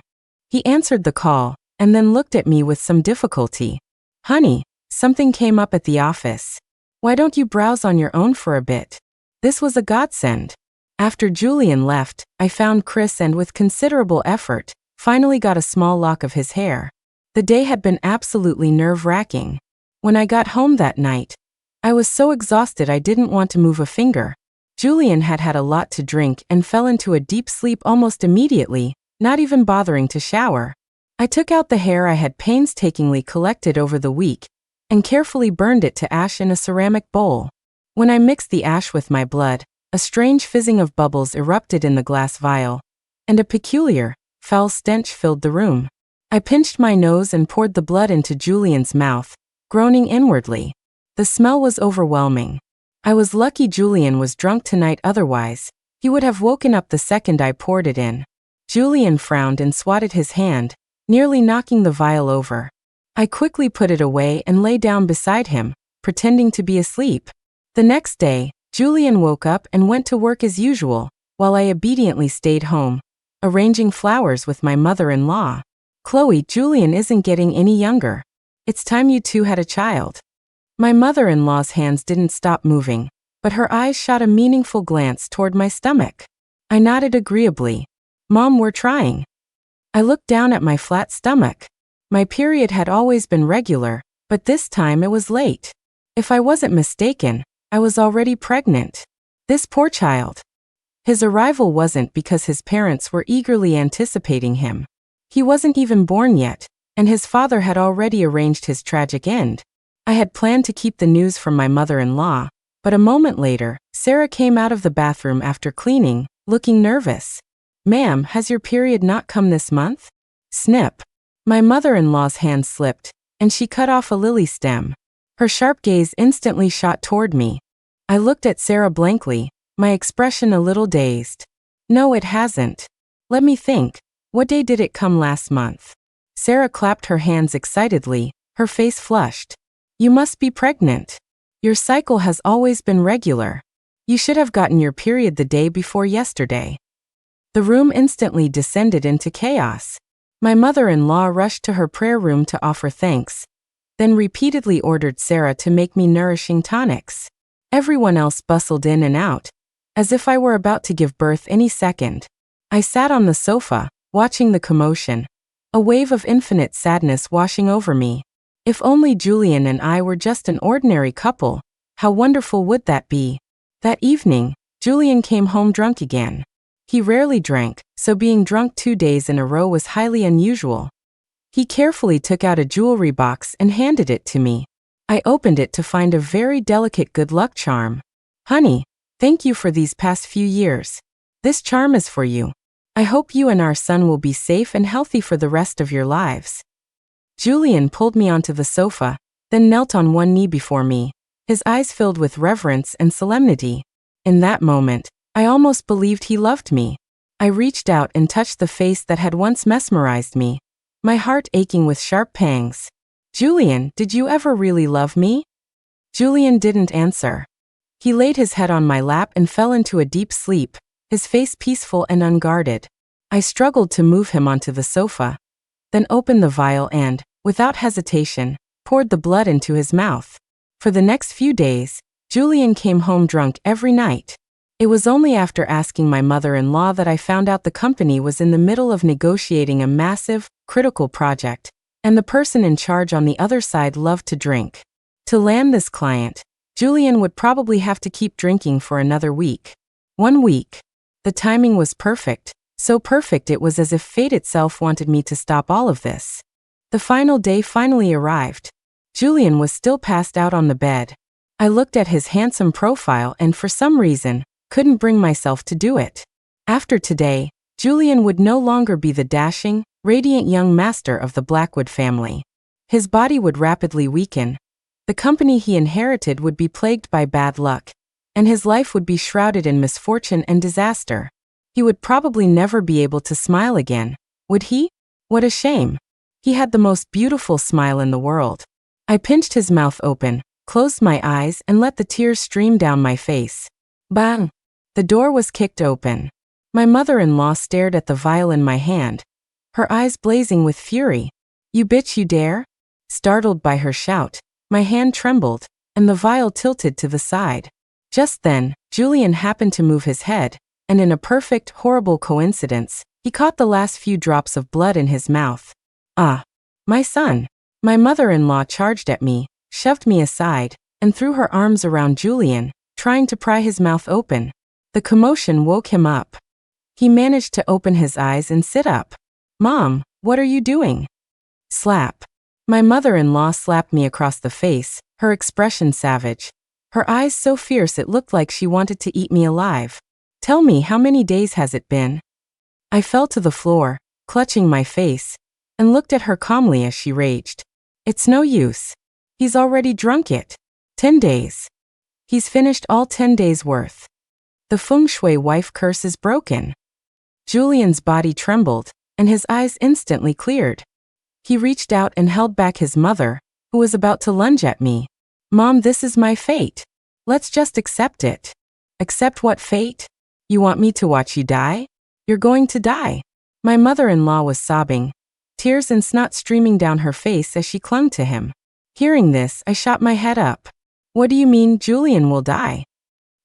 S1: He answered the call, and then looked at me with some difficulty. Honey, something came up at the office. Why don't you browse on your own for a bit? This was a godsend. After Julian left, I found Chris and with considerable effort, finally got a small lock of his hair. The day had been absolutely nerve-wracking. When I got home that night, I was so exhausted I didn't want to move a finger. Julian had had a lot to drink and fell into a deep sleep almost immediately, not even bothering to shower. I took out the hair I had painstakingly collected over the week and carefully burned it to ash in a ceramic bowl. When I mixed the ash with my blood, a strange fizzing of bubbles erupted in the glass vial, and a peculiar, foul stench filled the room. I pinched my nose and poured the blood into Julian's mouth, groaning inwardly. The smell was overwhelming. I was lucky Julian was drunk tonight, otherwise, he would have woken up the second I poured it in. Julian frowned and swatted his hand, nearly knocking the vial over. I quickly put it away and lay down beside him, pretending to be asleep. The next day, Julian woke up and went to work as usual, while I obediently stayed home, arranging flowers with my mother-in-law. Chloe, Julian isn't getting any younger. It's time you two had a child. My mother-in-law's hands didn't stop moving, but her eyes shot a meaningful glance toward my stomach. I nodded agreeably. Mom, we're trying. I looked down at my flat stomach. My period had always been regular, but this time it was late. If I wasn't mistaken, I was already pregnant. This poor child. His arrival wasn't because his parents were eagerly anticipating him. He wasn't even born yet, and his father had already arranged his tragic end. I had planned to keep the news from my mother-in-law, but a moment later, Sarah came out of the bathroom after cleaning, looking nervous. Ma'am, has your period not come this month? Snip. My mother-in-law's hand slipped, and she cut off a lily stem. Her sharp gaze instantly shot toward me. I looked at Sarah blankly, my expression a little dazed. No, it hasn't. Let me think. What day did it come last month? Sarah clapped her hands excitedly, her face flushed. You must be pregnant. Your cycle has always been regular. You should have gotten your period the day before yesterday. The room instantly descended into chaos. My mother-in-law rushed to her prayer room to offer thanks, then repeatedly ordered Sarah to make me nourishing tonics. Everyone else bustled in and out, as if I were about to give birth any second. I sat on the sofa, watching the commotion, a wave of infinite sadness washing over me. If only Julian and I were just an ordinary couple, how wonderful would that be? That evening, Julian came home drunk again. He rarely drank, so being drunk 2 days in a row was highly unusual. He carefully took out a jewelry box and handed it to me. I opened it to find a very delicate good luck charm. Honey, thank you for these past few years. This charm is for you. I hope you and our son will be safe and healthy for the rest of your lives. Julian pulled me onto the sofa, then knelt on one knee before me, his eyes filled with reverence and solemnity. In that moment, I almost believed he loved me. I reached out and touched the face that had once mesmerized me, my heart aching with sharp pangs. Julian, did you ever really love me? Julian didn't answer. He laid his head on my lap and fell into a deep sleep, his face peaceful and unguarded. I struggled to move him onto the sofa, then opened the vial and, without hesitation, poured the blood into his mouth. For the next few days, Julian came home drunk every night. It was only after asking my mother-in-law that I found out the company was in the middle of negotiating a massive, critical project, and the person in charge on the other side loved to drink. To land this client, Julian would probably have to keep drinking for another week. 1 week. The timing was perfect, so perfect it was as if fate itself wanted me to stop all of this. The final day finally arrived. Julian was still passed out on the bed. I looked at his handsome profile and for some reason, couldn't bring myself to do it. After today, Julian would no longer be the dashing, radiant young master of the Blackwood family. His body would rapidly weaken. The company he inherited would be plagued by bad luck, and his life would be shrouded in misfortune and disaster. He would probably never be able to smile again, would he? What a shame. He had the most beautiful smile in the world. I pinched his mouth open, closed my eyes and let the tears stream down my face. Bang! The door was kicked open. My mother-in-law stared at the vial in my hand, her eyes blazing with fury. "You bitch, you dare?" Startled by her shout, my hand trembled, and the vial tilted to the side. Just then, Julian happened to move his head, and in a perfect, horrible coincidence, he caught the last few drops of blood in his mouth. "Ah, my son!" My mother-in-law charged at me, shoved me aside, and threw her arms around Julian, trying to pry his mouth open. The commotion woke him up. He managed to open his eyes and sit up. "Mom, what are you doing?" Slap. My mother-in-law slapped me across the face, her expression savage. Her eyes so fierce it looked like she wanted to eat me alive. "Tell me, how many days has it been?" I fell to the floor, clutching my face, and looked at her calmly as she raged. "It's no use. He's already drunk it. 10 days. He's finished all 10 days worth. The feng shui wife curse is broken." Julian's body trembled, and his eyes instantly cleared. He reached out and held back his mother, who was about to lunge at me. "Mom, this is my fate. Let's just accept it." "Accept what fate? You want me to watch you die? You're going to die." My mother-in-law was sobbing, tears and snot streaming down her face as she clung to him. Hearing this, I shot my head up. "What do you mean Julian will die?"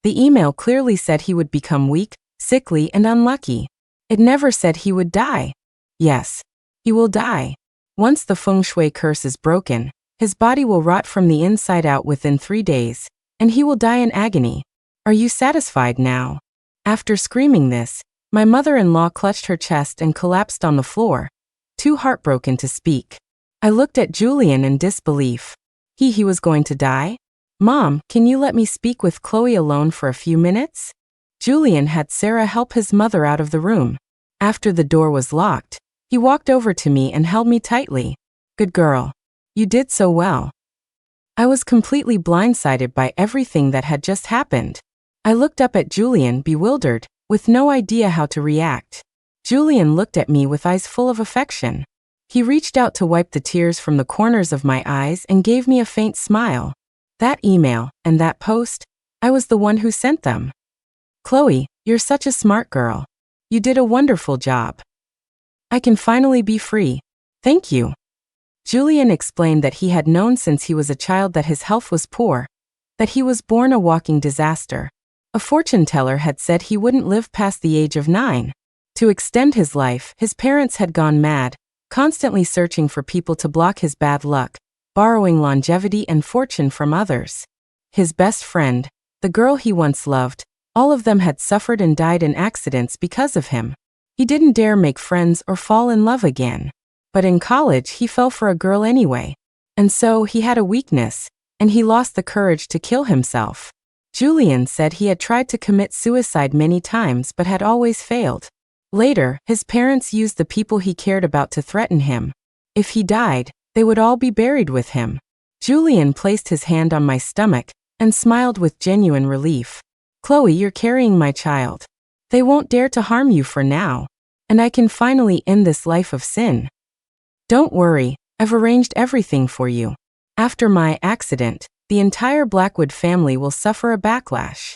S1: The email clearly said he would become weak, sickly, and unlucky. It never said he would die. Yes, he will die. Once the feng shui curse is broken, his body will rot from the inside out within 3 days, and he will die in agony. Are you satisfied now? After screaming this, my mother-in-law clutched her chest and collapsed on the floor, too heartbroken to speak. I looked at Julian in disbelief. He was going to die? "Mom, can you let me speak with Chloe alone for a few minutes?" Julian had Sarah help his mother out of the room. After the door was locked, he walked over to me and held me tightly. "Good girl. You did so well." I was completely blindsided by everything that had just happened. I looked up at Julian, bewildered, with no idea how to react. Julian looked at me with eyes full of affection. He reached out to wipe the tears from the corners of my eyes and gave me a faint smile. That email, and that post, I was the one who sent them. "Chloe, you're such a smart girl. You did a wonderful job. I can finally be free. Thank you." Julian explained that he had known since he was a child that his health was poor, that he was born a walking disaster. A fortune teller had said he wouldn't live past the age of 9. To extend his life, his parents had gone mad, constantly searching for people to block his bad luck, borrowing longevity and fortune from others. His best friend, the girl he once loved, all of them had suffered and died in accidents because of him. He didn't dare make friends or fall in love again. But in college he fell for a girl anyway. And so he had a weakness, and he lost the courage to kill himself. Julian said he had tried to commit suicide many times but had always failed. Later, his parents used the people he cared about to threaten him. If he died, they would all be buried with him. Julian placed his hand on my stomach and smiled with genuine relief. "Chloe, you're carrying my child. They won't dare to harm you for now, and I can finally end this life of sin. Don't worry, I've arranged everything for you. After my accident, the entire Blackwood family will suffer a backlash."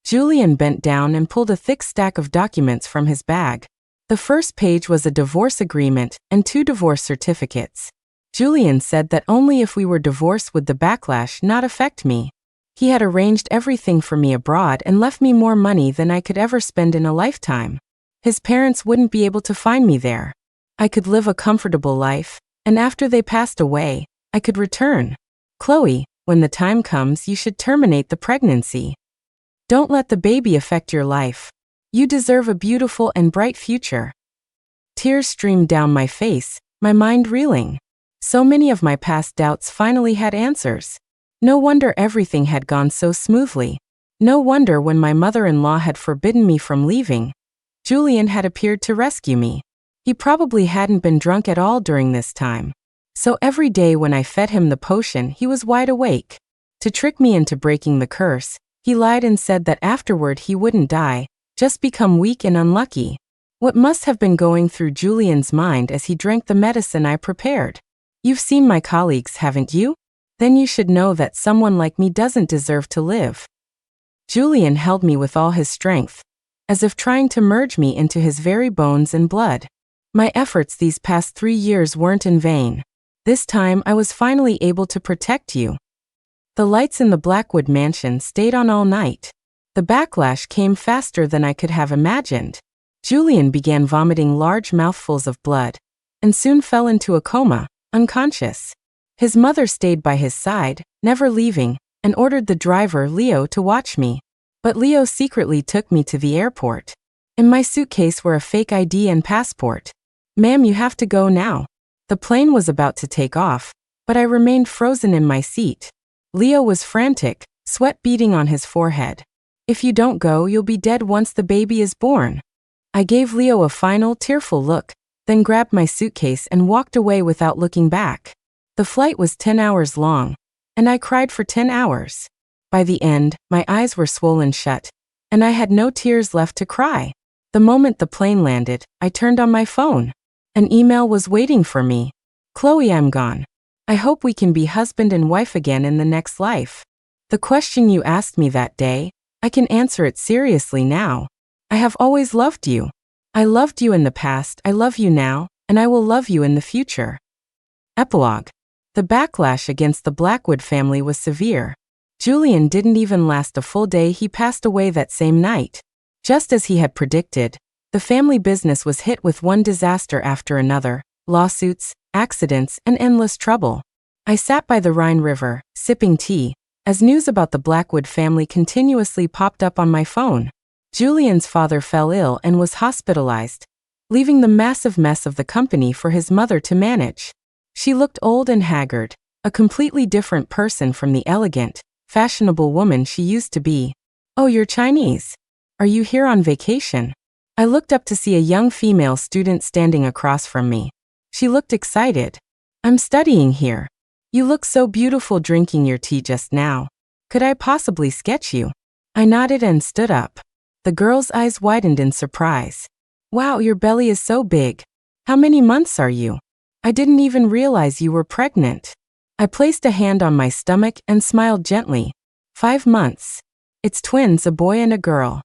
S1: Julian bent down and pulled a thick stack of documents from his bag. The first page was a divorce agreement and 2 divorce certificates. Julian said that only if we were divorced would the backlash not affect me. He had arranged everything for me abroad and left me more money than I could ever spend in a lifetime. His parents wouldn't be able to find me there. I could live a comfortable life, and after they passed away, I could return. Chloe, when the time comes, you should terminate the pregnancy. Don't let the baby affect your life. You deserve a beautiful and bright future. Tears streamed down my face, my mind reeling. So many of my past doubts finally had answers. No wonder everything had gone so smoothly. No wonder when my mother-in-law had forbidden me from leaving, Julian had appeared to rescue me. He probably hadn't been drunk at all during this time. So every day when I fed him the potion, he was wide awake. To trick me into breaking the curse, he lied and said that afterward he wouldn't die, just become weak and unlucky. What must have been going through Julian's mind as he drank the medicine I prepared? You've seen my colleagues, haven't you? Then you should know that someone like me doesn't deserve to live. Julian held me with all his strength, as if trying to merge me into his very bones and blood. My efforts these past 3 years weren't in vain. This time I was finally able to protect you. The lights in the Blackwood mansion stayed on all night. The backlash came faster than I could have imagined. Julian began vomiting large mouthfuls of blood, and soon fell into a coma, unconscious. His mother stayed by his side, never leaving, and ordered the driver, Leo, to watch me. But Leo secretly took me to the airport. In my suitcase were a fake ID and passport. Ma'am, you have to go now. The plane was about to take off, but I remained frozen in my seat. Leo was frantic, sweat beading on his forehead. If you don't go, you'll be dead once the baby is born. I gave Leo a final, tearful look, then grabbed my suitcase and walked away without looking back. The flight was 10 hours long, and I cried for 10 hours. By the end, my eyes were swollen shut, and I had no tears left to cry. The moment the plane landed, I turned on my phone. An email was waiting for me. Chloe, I'm gone. I hope we can be husband and wife again in the next life. The question you asked me that day, I can answer it seriously now. I have always loved you. I loved you in the past, I love you now, and I will love you in the future. Epilogue. The backlash against the Blackwood family was severe. Julian didn't even last a full day. He passed away that same night. Just as he had predicted, the family business was hit with one disaster after another: lawsuits, accidents, and endless trouble. I sat by the Rhine River, sipping tea, as news about the Blackwood family continuously popped up on my phone. Julian's father fell ill and was hospitalized, leaving the massive mess of the company for his mother to manage. She looked old and haggard, a completely different person from the elegant, fashionable woman she used to be. Oh, you're Chinese. Are you here on vacation? I looked up to see a young female student standing across from me. She looked excited. I'm studying here. You look so beautiful drinking your tea just now. Could I possibly sketch you? I nodded and stood up. The girl's eyes widened in surprise. Wow, your belly is so big. How many months are you? I didn't even realize you were pregnant. I placed a hand on my stomach and smiled gently. 5 months. It's twins, a boy and a girl.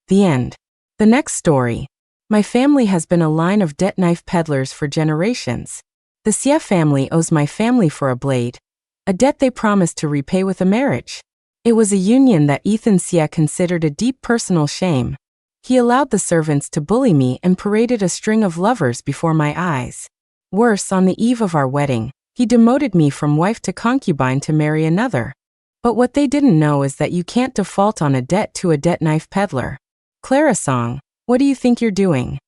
S1: The end. The next story. My family has been a line of debt knife peddlers for generations. The Xie family owes my family for a blade, a debt they promised to repay with a marriage. It was a union that Ethan Xie considered a deep personal shame. He allowed the servants to bully me and paraded a string of lovers before my eyes. Worse, on the eve of our wedding, he demoted me from wife to concubine to marry another. But what they didn't know is that you can't default on a debt to a debt knife peddler. Clara Song, what do you think you're doing?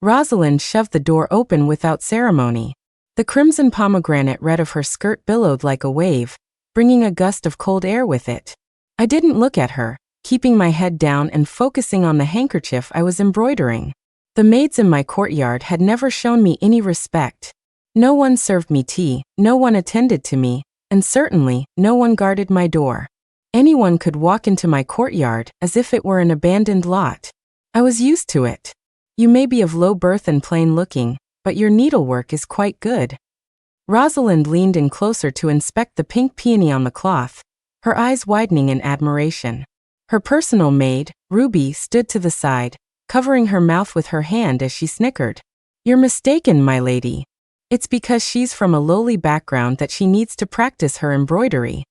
S1: Rosalind shoved the door open without ceremony. The crimson pomegranate red of her skirt billowed like a wave, bringing a gust of cold air with it. I didn't look at her, keeping my head down and focusing on the handkerchief I was embroidering. The maids in my courtyard had never shown me any respect. No one served me tea, no one attended to me, and certainly, no one guarded my door. Anyone could walk into my courtyard as if it were an abandoned lot. I was used to it. You may be of low birth and plain looking, but your needlework is quite good. Rosalind leaned in closer to inspect the pink peony on the cloth, her eyes widening in admiration. Her personal maid, Ruby, stood to the side, covering her mouth with her hand as she snickered. "You're mistaken, my lady. It's because she's from a lowly background that she needs to practice her embroidery.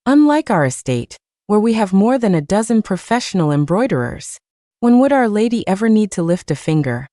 S1: Unlike our estate, where we have more than a dozen professional embroiderers, when would Our Lady ever need to lift a finger?"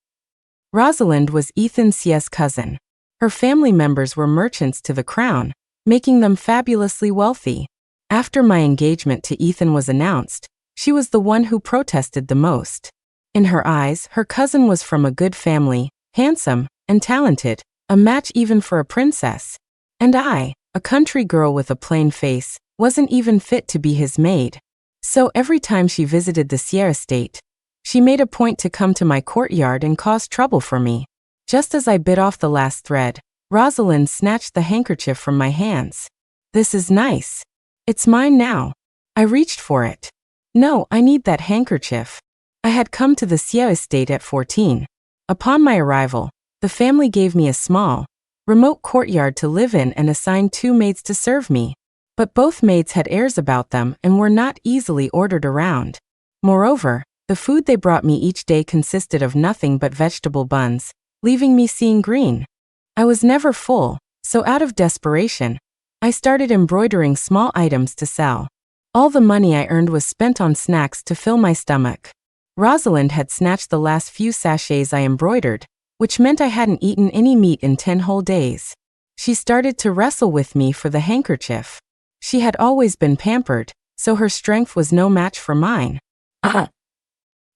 S1: Rosalind was Ethan's cousin. Her family members were merchants to the crown, making them fabulously wealthy. After my engagement to Ethan was announced, she was the one who protested the most. In her eyes, her cousin was from a good family, handsome and talented, a match even for a princess. And I, a country girl with a plain face, wasn't even fit to be his maid. So every time she visited the Sierra estate, she made a point to come to my courtyard and cause trouble for me. Just as I bit off the last thread, Rosalind snatched the handkerchief from my hands. "This is nice. It's mine now." I reached for it. "No, I need that handkerchief." I had come to the Sierra estate at 14. Upon my arrival, the family gave me a small, remote courtyard to live in and assigned 2 maids to serve me. But both maids had airs about them and were not easily ordered around. Moreover, the food they brought me each day consisted of nothing but vegetable buns, leaving me seeing green. I was never full, so out of desperation, I started embroidering small items to sell. All the money I earned was spent on snacks to fill my stomach. Rosalind had snatched the last few sachets I embroidered, which meant I hadn't eaten any meat in 10 whole days. She started to wrestle with me for the handkerchief. She had always been pampered, so her strength was no match for mine.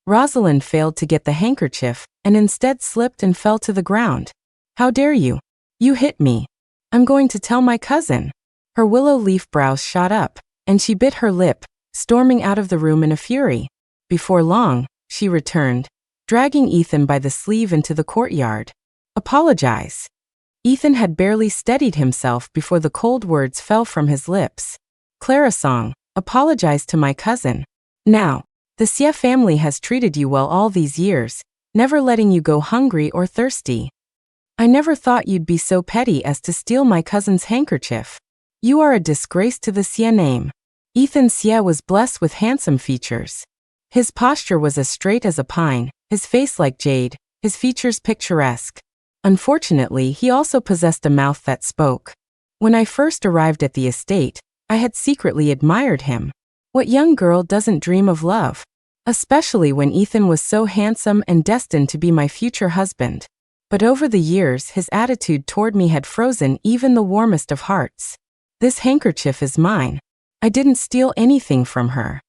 S1: Rosalind failed to get the handkerchief, and instead slipped and fell to the ground. "How dare you? You hit me. I'm going to tell my cousin." Her willow leaf brows shot up, and she bit her lip, storming out of the room in a fury. Before long, she returned, dragging Ethan by the sleeve into the courtyard. "Apologize." Ethan had barely steadied himself before the cold words fell from his lips. "Clarasong, apologize to my cousin. Now, the Xie family has treated you well all these years, never letting you go hungry or thirsty. I never thought you'd be so petty as to steal my cousin's handkerchief. You are a disgrace to the Xie name." Ethan Xie was blessed with handsome features. His posture was as straight as a pine, his face like jade, his features picturesque. Unfortunately, he also possessed a mouth that spoke. When I first arrived at the estate, I had secretly admired him. What young girl doesn't dream of love? Especially when Ethan was so handsome and destined to be my future husband. But over the years, his attitude toward me had frozen even the warmest of hearts. "This handkerchief is mine. I didn't steal anything from her."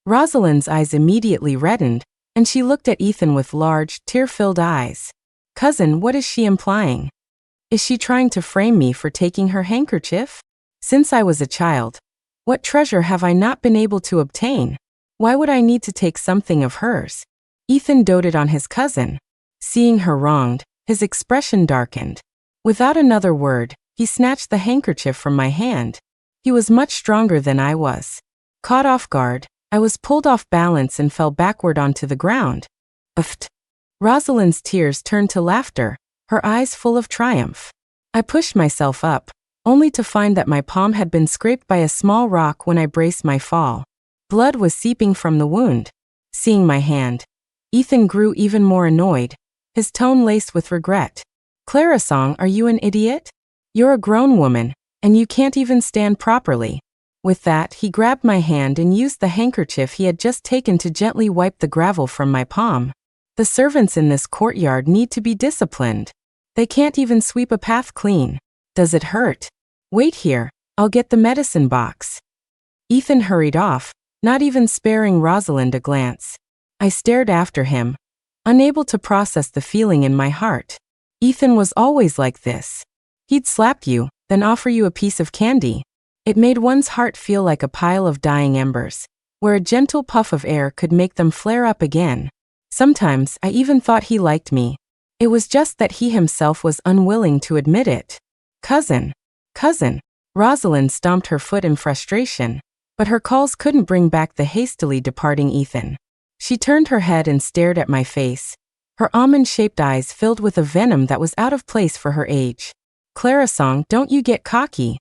S1: Rosalind's eyes immediately reddened, and she looked at Ethan with large, tear-filled eyes. "Cousin, what is she implying? Is she trying to frame me for taking her handkerchief? Since I was a child, what treasure have I not been able to obtain? Why would I need to take something of hers?" Ethan doted on his cousin. Seeing her wronged, his expression darkened. Without another word, he snatched the handkerchief from my hand. He was much stronger than I was. Caught off guard, I was pulled off balance and fell backward onto the ground. Uft! Rosalind's tears turned to laughter, her eyes full of triumph. I pushed myself up, only to find that my palm had been scraped by a small rock when I braced my fall. Blood was seeping from the wound. Seeing my hand, Ethan grew even more annoyed, his tone laced with regret. "Clarasong, are you an idiot? You're a grown woman, and you can't even stand properly." With that, he grabbed my hand and used the handkerchief he had just taken to gently wipe the gravel from my palm. The servants in this courtyard need to be disciplined. They can't even sweep a path clean. "Does it hurt? Wait here, I'll get the medicine box." Ethan hurried off, not even sparing Rosalind a glance. I stared after him, unable to process the feeling in my heart. Ethan was always like this. He'd slap you, then offer you a piece of candy. It made one's heart feel like a pile of dying embers, where a gentle puff of air could make them flare up again. Sometimes I even thought he liked me. It was just that he himself was unwilling to admit it. Cousin. Rosalind stomped her foot in frustration, but her calls couldn't bring back the hastily departing Ethan. She turned her head and stared at my face, her almond-shaped eyes filled with a venom that was out of place for her age. "Clarasong, don't you get cocky.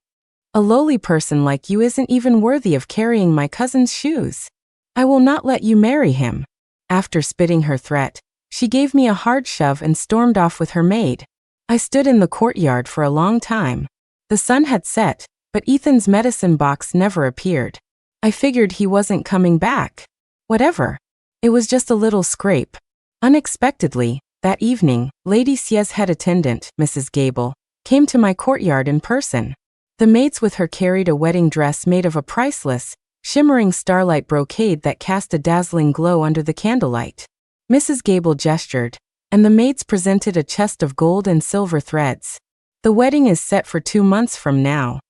S1: A lowly person like you isn't even worthy of carrying my cousin's shoes." I will not let you marry him." After spitting her threat, she gave me a hard shove and stormed off with her maid. I stood in the courtyard for a long time. The sun had set, but Ethan's medicine box never appeared. I figured he wasn't coming back. Whatever. It was just a little scrape. Unexpectedly, that evening, Lady Sia's head attendant, Mrs. Gable, came to my courtyard in person. The maids with her carried a wedding dress made of a priceless, shimmering starlight brocade that cast a dazzling glow under the candlelight. Mrs. Gable gestured, and the maids presented a chest of gold and silver threads. "The wedding is set for 2 months from now.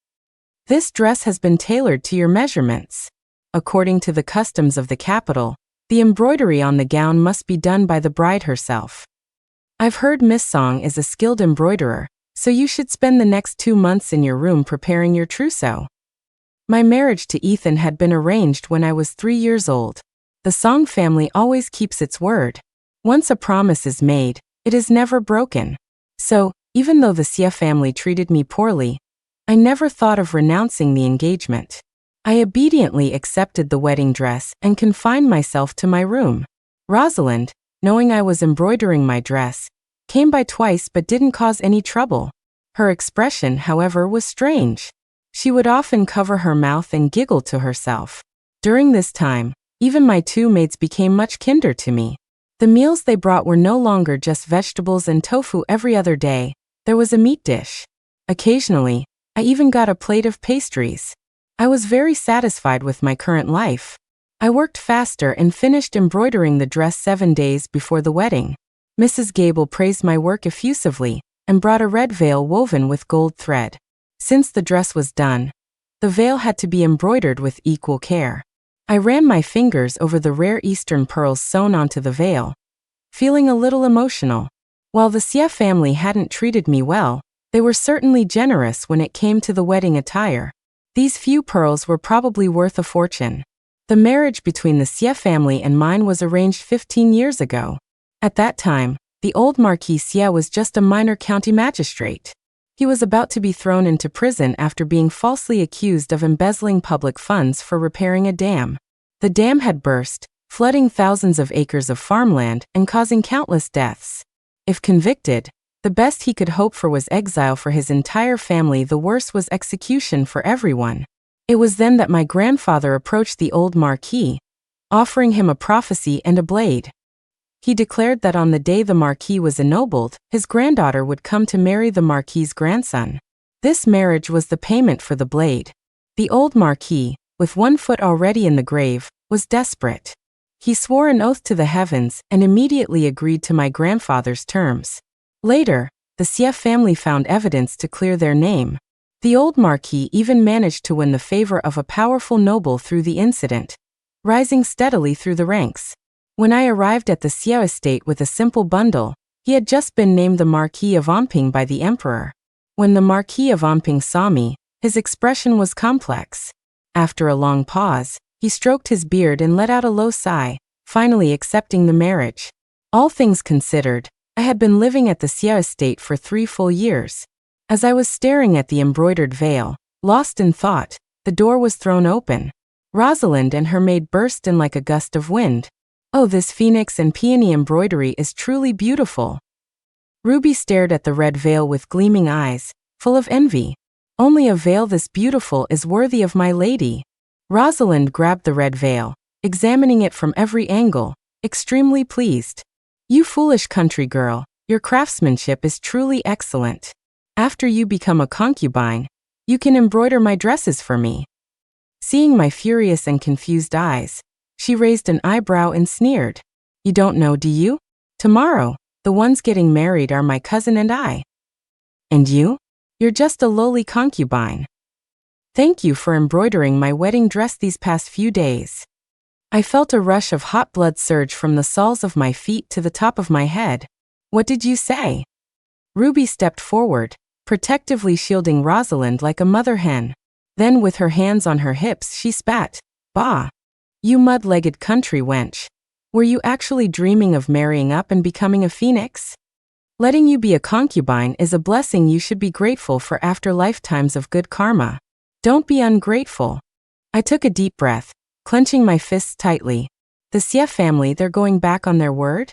S1: This dress has been tailored to your measurements. According to the customs of the capital, the embroidery on the gown must be done by the bride herself. I've heard Miss Song is a skilled embroiderer, so you should spend the next 2 months in your room preparing your trousseau." My marriage to Ethan had been arranged when I was 3 years old. The Song family always keeps its word. Once a promise is made, it is never broken. So, even though the Xie family treated me poorly, I never thought of renouncing the engagement. I obediently accepted the wedding dress and confined myself to my room. Rosalind, knowing I was embroidering my dress, came by twice but didn't cause any trouble. Her expression, however, was strange. She would often cover her mouth and giggle to herself. During this time, even my 2 maids became much kinder to me. The meals they brought were no longer just vegetables and tofu every other day. There was a meat dish. Occasionally, I even got a plate of pastries. I was very satisfied with my current life. I worked faster and finished embroidering the dress 7 days before the wedding. Mrs. Gable praised my work effusively and brought a red veil woven with gold thread. Since the dress was done, the veil had to be embroidered with equal care. I ran my fingers over the rare Eastern pearls sewn onto the veil, feeling a little emotional. While the Xie family hadn't treated me well, they were certainly generous when it came to the wedding attire. These few pearls were probably worth a fortune. The marriage between the Xie family and mine was arranged 15 years ago. At that time, the old Marquis Xie was just a minor county magistrate. He was about to be thrown into prison after being falsely accused of embezzling public funds for repairing a dam. The dam had burst, flooding thousands of acres of farmland and causing countless deaths. If convicted, the best he could hope for was exile for his entire family. The worst was execution for everyone. It was then that my grandfather approached the old Marquis, offering him a prophecy and a blade. He declared that on the day the Marquis was ennobled, his granddaughter would come to marry the Marquis's grandson. This marriage was the payment for the blade. The old Marquis, with 1 foot already in the grave, was desperate. He swore an oath to the heavens and immediately agreed to my grandfather's terms. Later, the Xie family found evidence to clear their name. The old Marquis even managed to win the favor of a powerful noble through the incident, rising steadily through the ranks. When I arrived at the Xie estate with a simple bundle, he had just been named the Marquis of Anping by the emperor. When the Marquis of Anping saw me, his expression was complex. After a long pause, he stroked his beard and let out a low sigh, finally accepting the marriage. All things considered, I had been living at the Xie estate for 3 full years. As I was staring at the embroidered veil, lost in thought, the door was thrown open. Rosalind and her maid burst in like a gust of wind. "Oh, this phoenix and peony embroidery is truly beautiful." Ruby stared at the red veil with gleaming eyes, full of envy. "Only a veil this beautiful is worthy of my lady." Rosalind grabbed the red veil, examining it from every angle, extremely pleased. "You foolish country girl, your craftsmanship is truly excellent. After you become a concubine, you can embroider my dresses for me." Seeing my furious and confused eyes, she raised an eyebrow and sneered. "You don't know, do you? Tomorrow, the ones getting married are my cousin and I. And you? You're just a lowly concubine. Thank you for embroidering my wedding dress these past few days." I felt a rush of hot blood surge from the soles of my feet to the top of my head. "What did you say?" Ruby stepped forward, protectively shielding Rosalind like a mother hen. Then with her hands on her hips she spat, "Bah! You mud-legged country wench. Were you actually dreaming of marrying up and becoming a phoenix? Letting you be a concubine is a blessing you should be grateful for after lifetimes of good karma. Don't be ungrateful." I took a deep breath, clenching my fists tightly. The Sia family, they're going back on their word?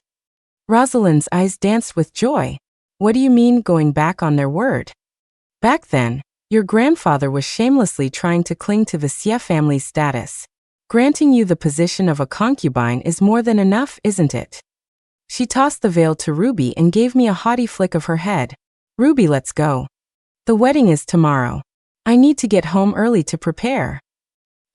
S1: Rosalind's eyes danced with joy. What do you mean, going back on their word? Back then, your grandfather was shamelessly trying to cling to the Sia family's status. Granting you the position of a concubine is more than enough, isn't it? She tossed the veil to Ruby and gave me a haughty flick of her head. Ruby, let's go. The wedding is tomorrow. I need to get home early to prepare.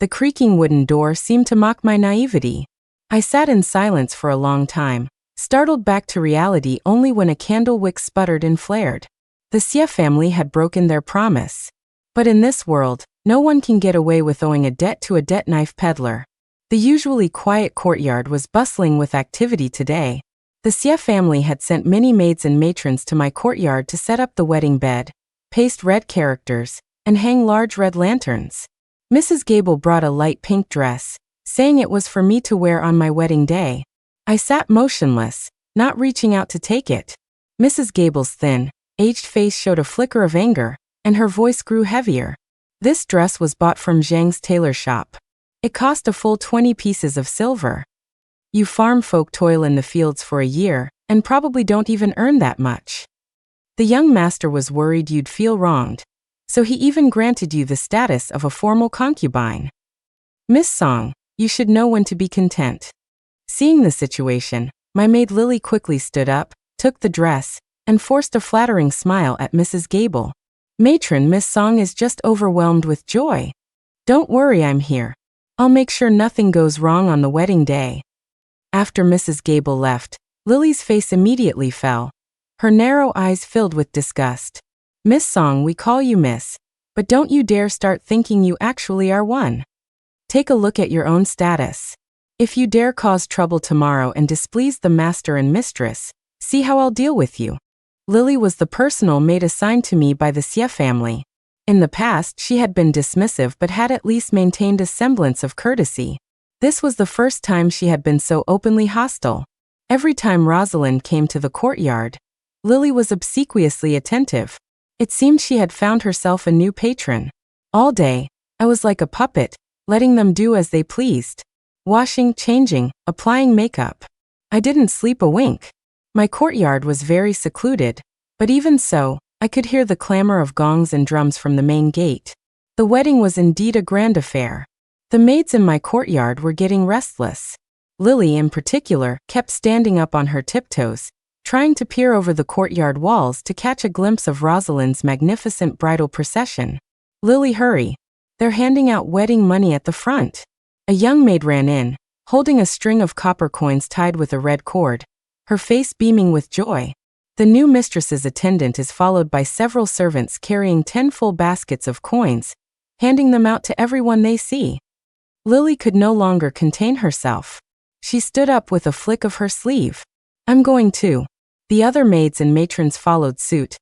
S1: The creaking wooden door seemed to mock my naivety. I sat in silence for a long time, startled back to reality only when a candle wick sputtered and flared. The Sia family had broken their promise. But in this world, no one can get away with owing a debt to a debt knife peddler. The usually quiet courtyard was bustling with activity today. The Sia family had sent many maids and matrons to my courtyard to set up the wedding bed, paste red characters, and hang large red lanterns. Mrs. Gable brought a light pink dress, saying it was for me to wear on my wedding day. I sat motionless, not reaching out to take it. Mrs. Gable's thin, aged face showed a flicker of anger, and her voice grew heavier. This dress was bought from Zhang's tailor shop. It cost a full 20 pieces of silver. You farm folk toil in the fields for a year, and probably don't even earn that much. The young master was worried you'd feel wronged, so he even granted you the status of a formal concubine. Miss Song, you should know when to be content. Seeing the situation, my maid Lily quickly stood up, took the dress, and forced a flattering smile at Mrs. Gable. Matron, Miss Song is just overwhelmed with joy. Don't worry, I'm here. I'll make sure nothing goes wrong on the wedding day. After Mrs. Gable left, Lily's face immediately fell. Her narrow eyes filled with disgust. Miss Song, we call you Miss, but don't you dare start thinking you actually are one. Take a look at your own status. If you dare cause trouble tomorrow and displease the master and mistress, see how I'll deal with you. Lily was the personal maid assigned to me by the Sia family. In the past, she had been dismissive but had at least maintained a semblance of courtesy. This was the first time she had been so openly hostile. Every time Rosalind came to the courtyard, Lily was obsequiously attentive. It seemed she had found herself a new patron. All day, I was like a puppet, letting them do as they pleased. Washing, changing, applying makeup. I didn't sleep a wink. My courtyard was very secluded, but even so, I could hear the clamor of gongs and drums from the main gate. The wedding was indeed a grand affair. The maids in my courtyard were getting restless. Lily, in particular, kept standing up on her tiptoes, trying to peer over the courtyard walls to catch a glimpse of Rosalind's magnificent bridal procession. Lily, hurry. They're handing out wedding money at the front. A young maid ran in, holding a string of copper coins tied with a red cord, her face beaming with joy. The new mistress's attendant is followed by several servants carrying 10 full baskets of coins, handing them out to everyone they see. Lily could no longer contain herself. She stood up with a flick of her sleeve. I'm going too. The other maids and matrons followed suit,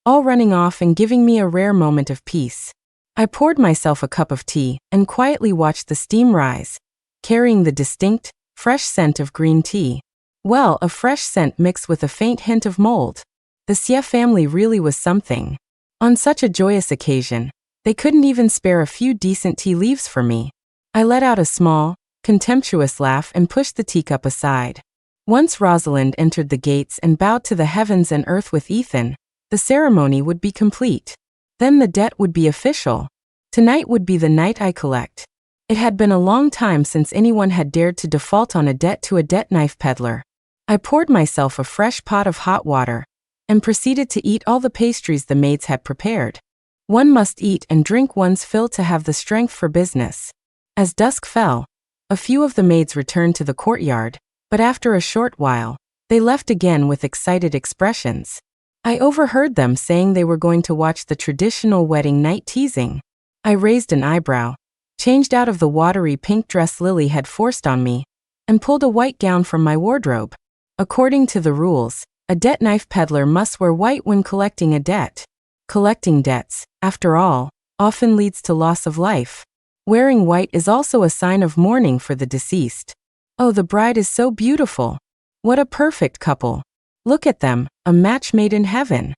S1: all running off and giving me a rare moment of peace. I poured myself a cup of tea and quietly watched the steam rise, carrying the distinct, fresh scent of green tea. Well, a fresh scent mixed with a faint hint of mold. The Sia family really was something. On such a joyous occasion, they couldn't even spare a few decent tea leaves for me. I let out a small, contemptuous laugh and pushed the teacup aside. Once Rosalind entered the gates and bowed to the heavens and earth with Ethan, the ceremony would be complete. Then the debt would be official. Tonight would be the night I collect. It had been a long time since anyone had dared to default on a debt to a debt knife peddler. I poured myself a fresh pot of hot water and proceeded to eat all the pastries the maids had prepared. One must eat and drink one's fill to have the strength for business. As dusk fell, a few of the maids returned to the courtyard, but after a short while, they left again with excited expressions. I overheard them saying they were going to watch the traditional wedding night teasing. I raised an eyebrow, changed out of the watery pink dress Lily had forced on me, and pulled a white gown from my wardrobe. According to the rules, a debt knife peddler must wear white when collecting a debt. Collecting debts, after all, often leads to loss of life. Wearing white is also a sign of mourning for the deceased. Oh, the bride is so beautiful. What a perfect couple. Look at them, a match made in heaven.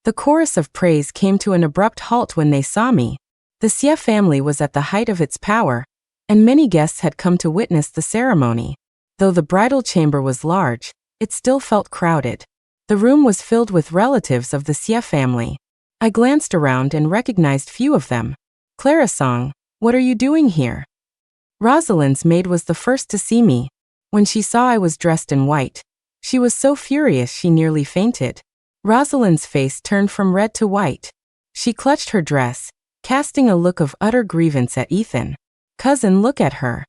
S1: The chorus of praise came to an abrupt halt when they saw me. The Sia family was at the height of its power, and many guests had come to witness the ceremony. Though the bridal chamber was large, it still felt crowded. The room was filled with relatives of the Xie family. I glanced around and recognized few of them. Clara-song, what are you doing here? Rosalind's maid was the first to see me. When she saw I was dressed in white, she was so furious she nearly fainted. Rosalind's face turned from red to white. She clutched her dress, casting a look of utter grievance at Ethan. Cousin, look at her.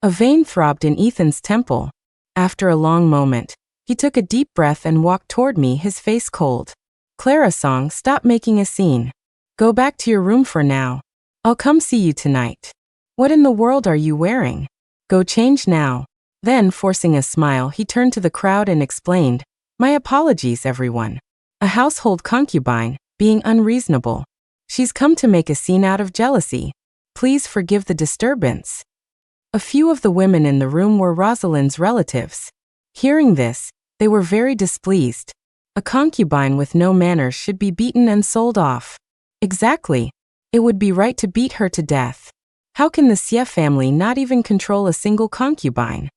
S1: A vein throbbed in Ethan's temple. After a long moment, he took a deep breath and walked toward me, his face cold. Clara-song, stop making a scene. Go back to your room for now. I'll come see you tonight. What in the world are you wearing? Go change now. Then, forcing a smile, he turned to the crowd and explained, my apologies, everyone. A household concubine, being unreasonable. She's come to make a scene out of jealousy. Please forgive the disturbance. A few of the women in the room were Rosalind's relatives. Hearing this, they were very displeased. A concubine with no manners should be beaten and sold off. Exactly. It would be right to beat her to death. How can the Xie family not even control a single concubine?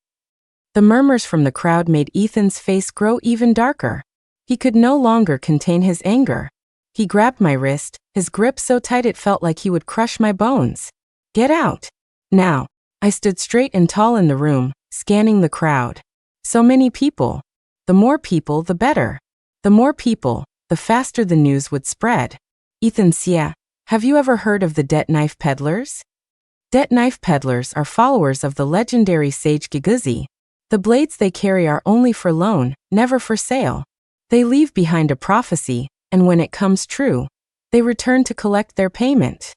S1: The murmurs from the crowd made Ethan's face grow even darker. He could no longer contain his anger. He grabbed my wrist, his grip so tight it felt like he would crush my bones. Get out. Now. I stood straight and tall in the room, scanning the crowd. So many people. The more people, the better. The more people, the faster the news would spread. Ethan Xie, have you ever heard of the debt knife peddlers? Debt knife peddlers are followers of the legendary sage Giguzi. The blades they carry are only for loan, never for sale. They leave behind a prophecy, and when it comes true, they return to collect their payment.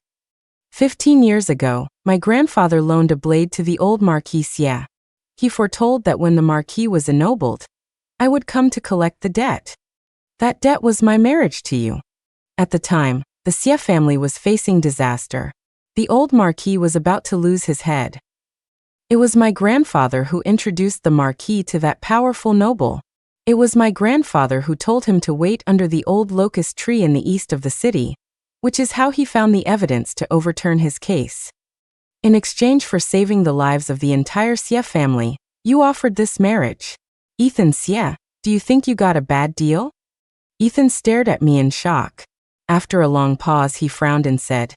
S1: 15 years ago, my grandfather loaned a blade to the old Marquis Xie. He foretold that when the Marquis was ennobled, I would come to collect the debt. That debt was my marriage to you. At the time, the Xie family was facing disaster. The old Marquis was about to lose his head. It was my grandfather who introduced the Marquis to that powerful noble. It was my grandfather who told him to wait under the old locust tree in the east of the city, which is how he found the evidence to overturn his case. In exchange for saving the lives of the entire Xie family, you offered this marriage. Ethan Xie, do you think you got a bad deal? Ethan stared at me in shock. After a long pause, he frowned and said,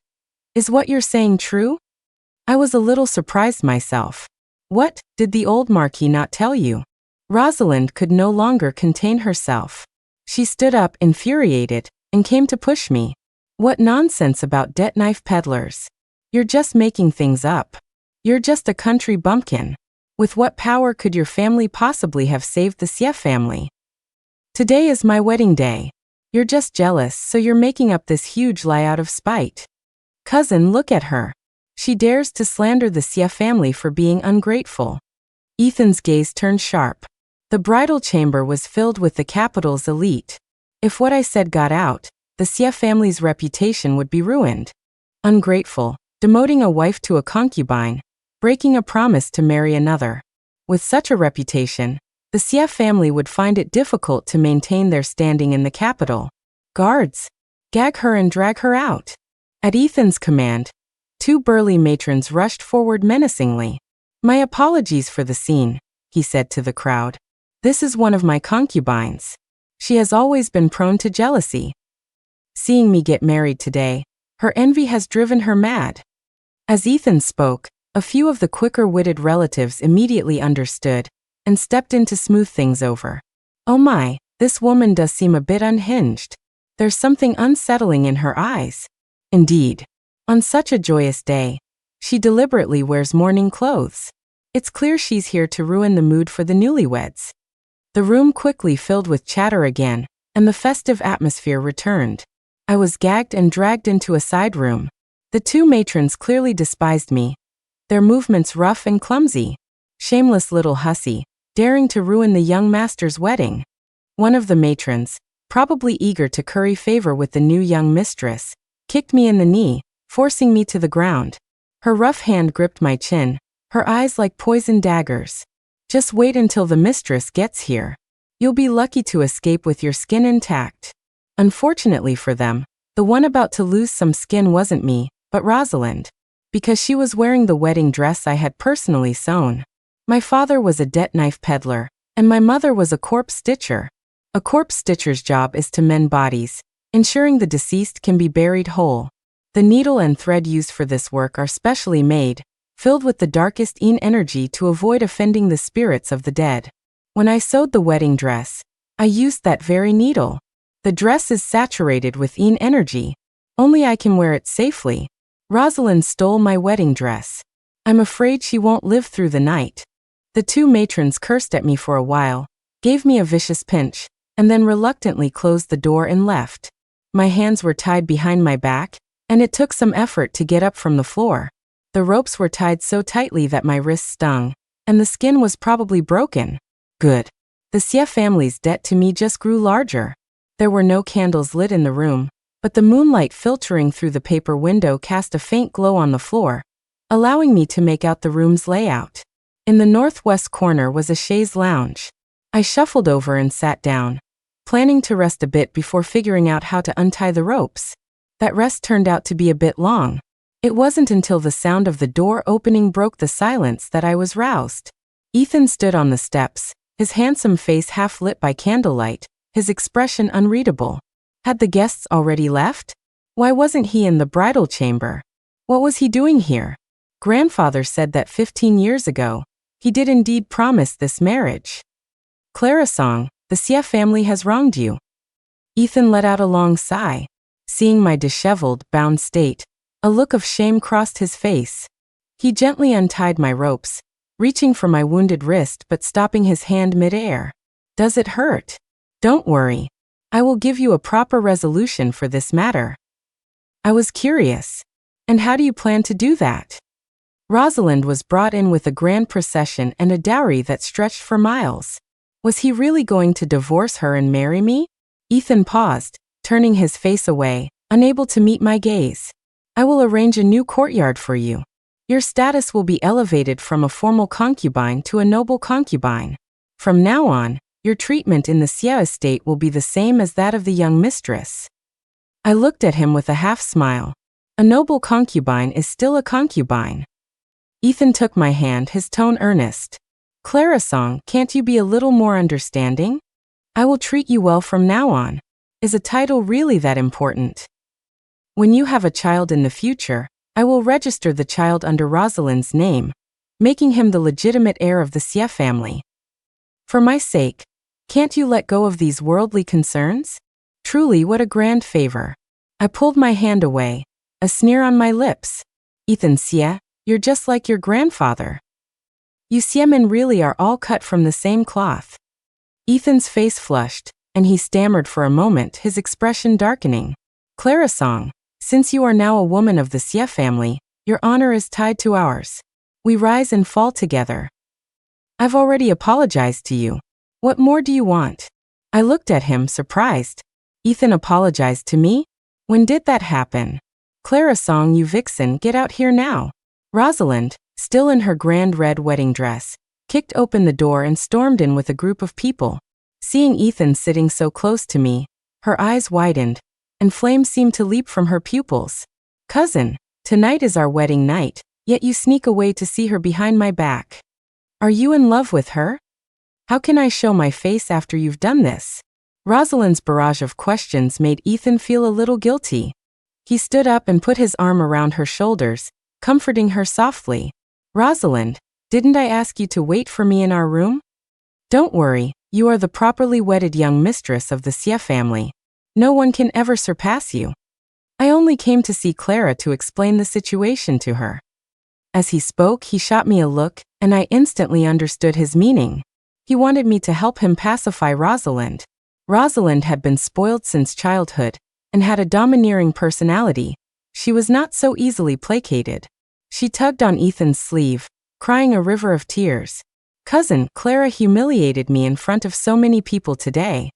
S1: Is what you're saying true? I was a little surprised myself. What, did the old Marquis not tell you? Rosalind could no longer contain herself. She stood up, infuriated, and came to push me. What nonsense about debt knife peddlers. You're just making things up. You're just a country bumpkin. With what power could your family possibly have saved the Xie family? Today is my wedding day. You're just jealous, so you're making up this huge lie out of spite. Cousin, look at her. She dares to slander the Xie family for being ungrateful. Ethan's gaze turned sharp. The bridal chamber was filled with the capital's elite. If what I said got out, the Xie family's reputation would be ruined. Ungrateful, demoting a wife to a concubine, breaking a promise to marry another. With such a reputation, the Xie family would find it difficult to maintain their standing in the capital. Guards! Gag her and drag her out. At Ethan's command, 2 burly matrons rushed forward menacingly. My apologies for the scene, he said to the crowd. This is one of my concubines. She has always been prone to jealousy. Seeing me get married today, her envy has driven her mad. As Ethan spoke, a few of the quicker-witted relatives immediately understood and stepped in to smooth things over. Oh my, this woman does seem a bit unhinged. There's something unsettling in her eyes. Indeed, on such a joyous day, she deliberately wears mourning clothes. It's clear she's here to ruin the mood for the newlyweds. The room quickly filled with chatter again, and the festive atmosphere returned. I was gagged and dragged into a side room. The 2 matrons clearly despised me, their movements rough and clumsy. Shameless little hussy, daring to ruin the young master's wedding. One of the matrons, probably eager to curry favor with the new young mistress, kicked me in the knee, forcing me to the ground. Her rough hand gripped my chin, her eyes like poisoned daggers. Just wait until the mistress gets here. You'll be lucky to escape with your skin intact. Unfortunately for them, the one about to lose some skin wasn't me, but Rosalind. because she was wearing the wedding dress I had personally sewn. My father was a debt knife peddler, and my mother was a corpse stitcher. A corpse stitcher's job is to mend bodies, ensuring the deceased can be buried whole. The needle and thread used for this work are specially made, filled with the darkest yin energy to avoid offending the spirits of the dead. When I sewed the wedding dress, I used that very needle. The dress is saturated with yin energy. Only I can wear it safely. Rosalind stole my wedding dress. I'm afraid she won't live through the night. The two matrons cursed at me for a while, gave me a vicious pinch, and then reluctantly closed the door and left. My hands were tied behind my back, and it took some effort to get up from the floor. The ropes were tied so tightly that my wrists stung, and the skin was probably broken. Good. The Xie family's debt to me just grew larger. There were no candles lit in the room, but the moonlight filtering through the paper window cast a faint glow on the floor, allowing me to make out the room's layout. In the northwest corner was a chaise lounge. I shuffled over and sat down, planning to rest a bit before figuring out how to untie the ropes. That rest turned out to be a bit long. It wasn't until the sound of the door opening broke the silence that I was roused. Ethan stood on the steps, his handsome face half lit by candlelight, his expression unreadable. Had the guests already left? Why wasn't he in the bridal chamber? What was he doing here? Grandfather said that 15 years ago, he did indeed promise this marriage. Clara Song, the Xie family has wronged you. Ethan let out a long sigh. Seeing my disheveled, bound state, a look of shame crossed his face. He gently untied my ropes, reaching for my wounded wrist but stopping his hand mid-air. Does it hurt? Don't worry. I will give you a proper resolution for this matter. I was curious. And how do you plan to do that? Rosalind was brought in with a grand procession and a dowry that stretched for miles. Was he really going to divorce her and marry me? Ethan paused, turning his face away, unable to meet my gaze. I will arrange a new courtyard for you. Your status will be elevated from a formal concubine to a noble concubine. From now on, your treatment in the Xie estate will be the same as that of the young mistress. I looked at him with a half smile. A noble concubine is still a concubine. Ethan took my hand, his tone earnest. Clara Song, can't you be a little more understanding? I will treat you well from now on. Is a title really that important? When you have a child in the future, I will register the child under Rosalind's name, making him the legitimate heir of the Xie family. For my sake, can't you let go of these worldly concerns? Truly, what a grand favor. I pulled my hand away, a sneer on my lips. Ethan Xie, you're just like your grandfather. You Xiemen really are all cut from the same cloth. Ethan's face flushed, and he stammered for a moment, his expression darkening. Clara Song, since you are now a woman of the Xie family, your honor is tied to ours. We rise and fall together. I've already apologized to you. What more do you want? I looked at him, surprised. Ethan apologized to me? When did that happen? Clara Song, you vixen, get out here now. Rosalind, still in her grand red wedding dress, kicked open the door and stormed in with a group of people. Seeing Ethan sitting so close to me, her eyes widened, and flames seemed to leap from her pupils. Cousin, tonight is our wedding night, yet you sneak away to see her behind my back. Are you in love with her? How can I show my face after you've done this? Rosalind's barrage of questions made Ethan feel a little guilty. He stood up and put his arm around her shoulders, comforting her softly. Rosalind, didn't I ask you to wait for me in our room? Don't worry, you are the properly wedded young mistress of the Xie family. No one can ever surpass you. I only came to see Clara to explain the situation to her. As he spoke, he shot me a look, and I instantly understood his meaning. He wanted me to help him pacify Rosalind. Rosalind had been spoiled since childhood, and had a domineering personality. She was not so easily placated. She tugged on Ethan's sleeve, crying a river of tears. Cousin, Clara humiliated me in front of so many people today.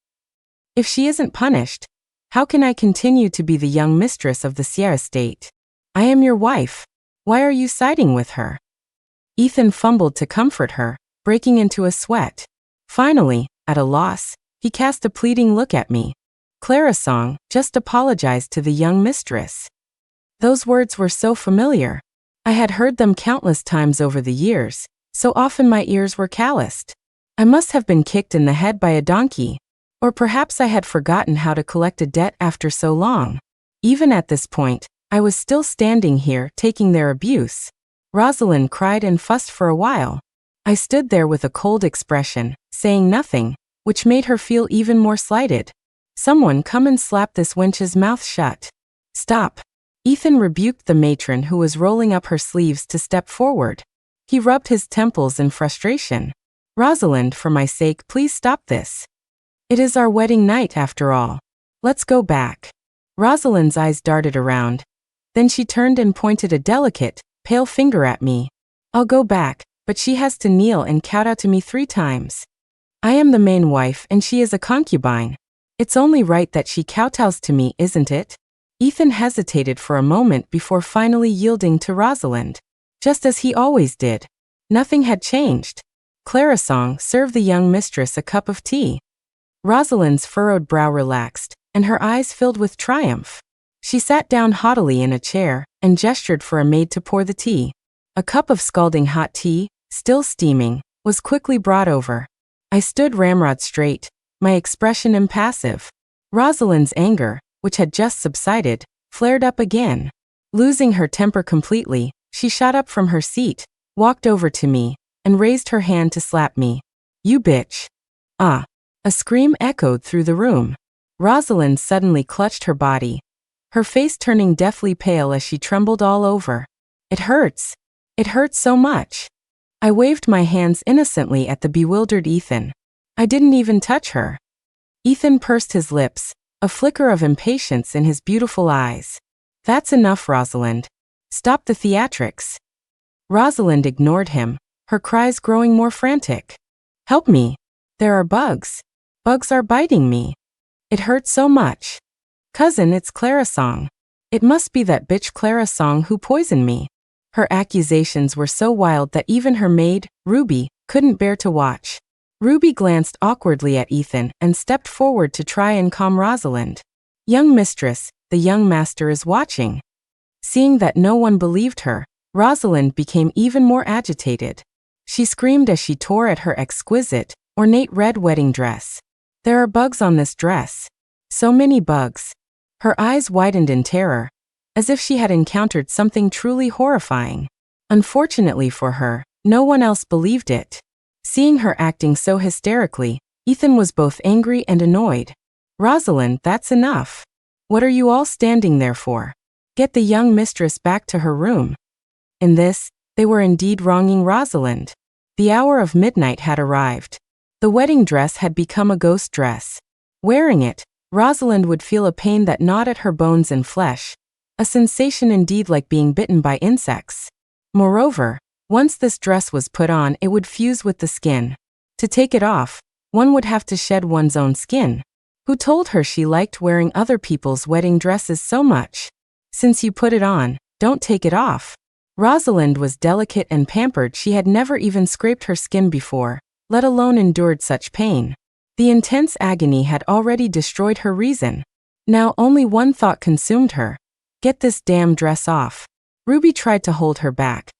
S1: If she isn't punished, how can I continue to be the young mistress of the Xie estate? I am your wife. Why are you siding with her? Ethan fumbled to comfort her, breaking into a sweat. Finally, at a loss, he cast a pleading look at me. Clara Song, just apologize to the young mistress. Those words were so familiar. I had heard them countless times over the years, so often my ears were calloused. I must have been kicked in the head by a donkey. Or perhaps I had forgotten how to collect a debt after so long. Even at this point, I was still standing here taking their abuse. Rosalind cried and fussed for a while. I stood there with a cold expression, saying nothing, which made her feel even more slighted. Someone come and slap this wench's mouth shut. Stop. Ethan rebuked the matron who was rolling up her sleeves to step forward. He rubbed his temples in frustration. Rosalind, for my sake, please stop this. It is our wedding night after all. Let's go back. Rosalind's eyes darted around. Then she turned and pointed a delicate, pale finger at me. I'll go back, but she has to kneel and kowtow to me 3 times. I am the main wife and she is a concubine. It's only right that she kowtows to me, isn't it? Ethan hesitated for a moment before finally yielding to Rosalind. Just as he always did. Nothing had changed. Clarasong served the young mistress a cup of tea. Rosalind's furrowed brow relaxed, and her eyes filled with triumph. She sat down haughtily in a chair and gestured for a maid to pour the tea. A cup of scalding hot tea, still steaming, was quickly brought over. I stood ramrod straight, my expression impassive. Rosalind's anger, which had just subsided, flared up again. Losing her temper completely, she shot up from her seat, walked over to me, and raised her hand to slap me. You bitch. Ah. A scream echoed through the room. Rosalind suddenly clutched her body, her face turning deathly pale as she trembled all over. It hurts. It hurts so much. I waved my hands innocently at the bewildered Ethan. I didn't even touch her. Ethan pursed his lips, a flicker of impatience in his beautiful eyes. That's enough, Rosalind. Stop the theatrics. Rosalind ignored him, her cries growing more frantic. Help me. There are bugs. Bugs are biting me. It hurts so much. Cousin, it's Clarasong. It must be that bitch Clarasong who poisoned me. Her accusations were so wild that even her maid, Ruby, couldn't bear to watch. Ruby glanced awkwardly at Ethan and stepped forward to try and calm Rosalind. Young mistress, the young master is watching. Seeing that no one believed her, Rosalind became even more agitated. She screamed as she tore at her exquisite, ornate red wedding dress. There are bugs on this dress. So many bugs. Her eyes widened in terror, as if she had encountered something truly horrifying. Unfortunately for her, no one else believed it. Seeing her acting so hysterically, Ethan was both angry and annoyed. Rosalind, that's enough. What are you all standing there for? Get the young mistress back to her room. In this, they were indeed wronging Rosalind. The hour of midnight had arrived. The wedding dress had become a ghost dress. Wearing it, Rosalind would feel a pain that gnawed at her bones and flesh, a sensation indeed like being bitten by insects. Moreover, once this dress was put on, it would fuse with the skin. To take it off, one would have to shed one's own skin. Who told her she liked wearing other people's wedding dresses so much? Since you put it on, don't take it off. Rosalind was delicate and pampered. She had never even scraped her skin before, let alone endured such pain. The intense agony had already destroyed her reason. Now only one thought consumed her. Get this damn dress off. Ruby tried to hold her back,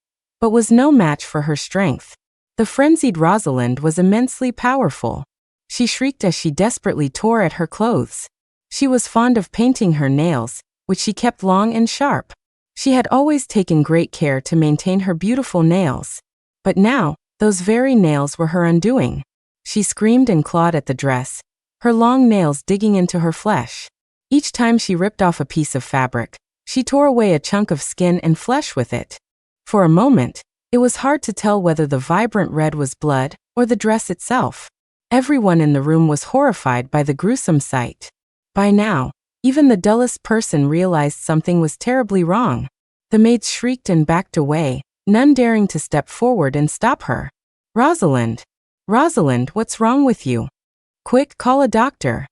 S1: but was no match for her strength. The frenzied Rosalind was immensely powerful. She shrieked as she desperately tore at her clothes. She was fond of painting her nails, which she kept long and sharp. She had always taken great care to maintain her beautiful nails. But now, those very nails were her undoing. She screamed and clawed at the dress, her long nails digging into her flesh. Each time she ripped off a piece of fabric, she tore away a chunk of skin and flesh with it. For a moment, it was hard to tell whether the vibrant red was blood or the dress itself. Everyone in the room was horrified by the gruesome sight. By now, even the dullest person realized something was terribly wrong. The maids shrieked and backed away, none daring to step forward and stop her. Rosalind! Rosalind, what's wrong with you? Quick, call a doctor.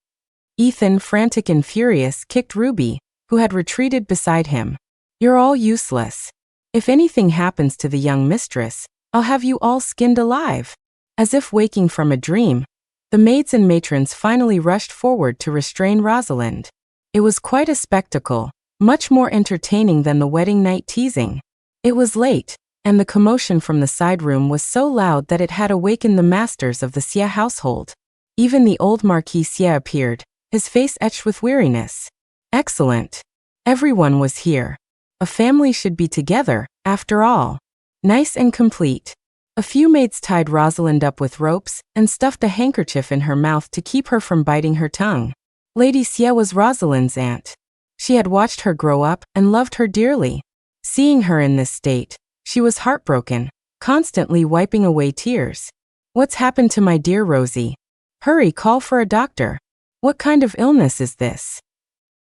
S1: Ethan, frantic and furious, kicked Ruby, who had retreated beside him. You're all useless. If anything happens to the young mistress, I'll have you all skinned alive. As if waking from a dream, the maids and matrons finally rushed forward to restrain Rosalind. It was quite a spectacle, much more entertaining than the wedding night teasing. It was late, and the commotion from the side room was so loud that it had awakened the masters of the Xie household. Even the old Marquis Xie appeared, his face etched with weariness. Excellent. Everyone was here. A family should be together, after all. Nice and complete. A few maids tied Rosalind up with ropes and stuffed a handkerchief in her mouth to keep her from biting her tongue. Lady Xie was Rosalind's aunt. She had watched her grow up and loved her dearly. Seeing her in this state, she was heartbroken, constantly wiping away tears. What's happened to my dear Rosie? Hurry, call for a doctor. What kind of illness is this?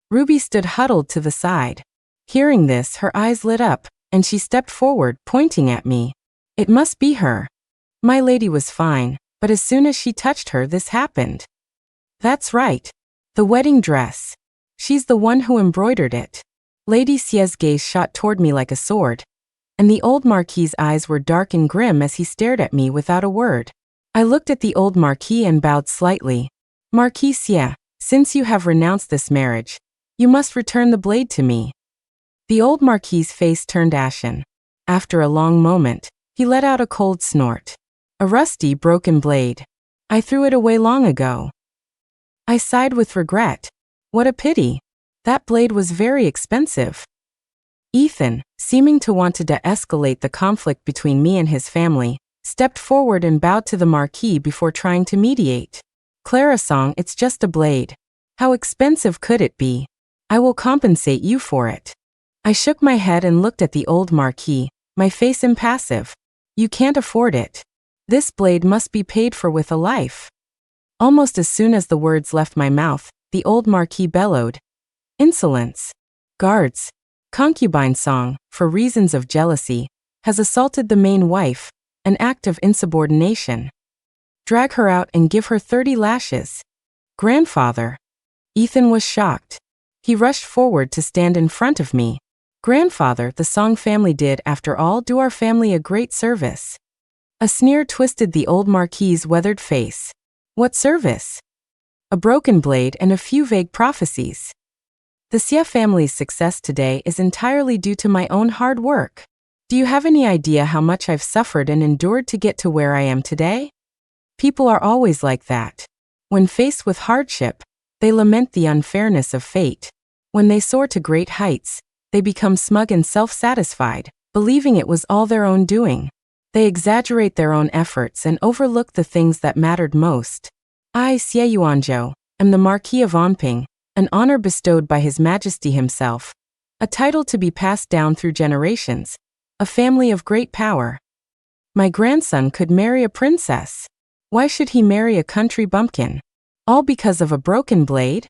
S1: Ruby stood huddled to the side. Hearing this, her eyes lit up, and she stepped forward, pointing at me. It must be her. My lady was fine, but as soon as she touched her, this happened. That's right. The wedding dress. She's the one who embroidered it. Lady Xie's gaze shot toward me like a sword, and the old Marquis's eyes were dark and grim as he stared at me without a word. I looked at the old Marquis and bowed slightly. Marquis Xie, since you have renounced this marriage, you must return the blade to me. The old Marquis's face turned ashen. After a long moment, he let out a cold snort. A rusty, broken blade. I threw it away long ago. I sighed with regret. What a pity. That blade was very expensive. Ethan, seeming to want to de-escalate the conflict between me and his family, stepped forward and bowed to the Marquis before trying to mediate. Clarasong, it's just a blade. How expensive could it be? I will compensate you for it. I shook my head and looked at the old Marquis, my face impassive. You can't afford it. This blade must be paid for with a life. Almost as soon as the words left my mouth, the old Marquis bellowed. Insolence. Guards. Concubine Song, for reasons of jealousy, has assaulted the main wife, an act of insubordination. Drag her out and give her 30 lashes. Grandfather. Ethan was shocked. He rushed forward to stand in front of me. Grandfather, the Song family did, after all, do our family a great service. A sneer twisted the old Marquis's weathered face. What service? A broken blade and a few vague prophecies. The Xie family's success today is entirely due to my own hard work. Do you have any idea how much I've suffered and endured to get to where I am today? People are always like that. When faced with hardship, they lament the unfairness of fate. When they soar to great heights, they become smug and self-satisfied, believing it was all their own doing. They exaggerate their own efforts and overlook the things that mattered most. I, Xie Yuanzhou, am the Marquis of Anping, an honor bestowed by His Majesty himself, a title to be passed down through generations, a family of great power. My grandson could marry a princess. Why should he marry a country bumpkin? All because of a broken blade?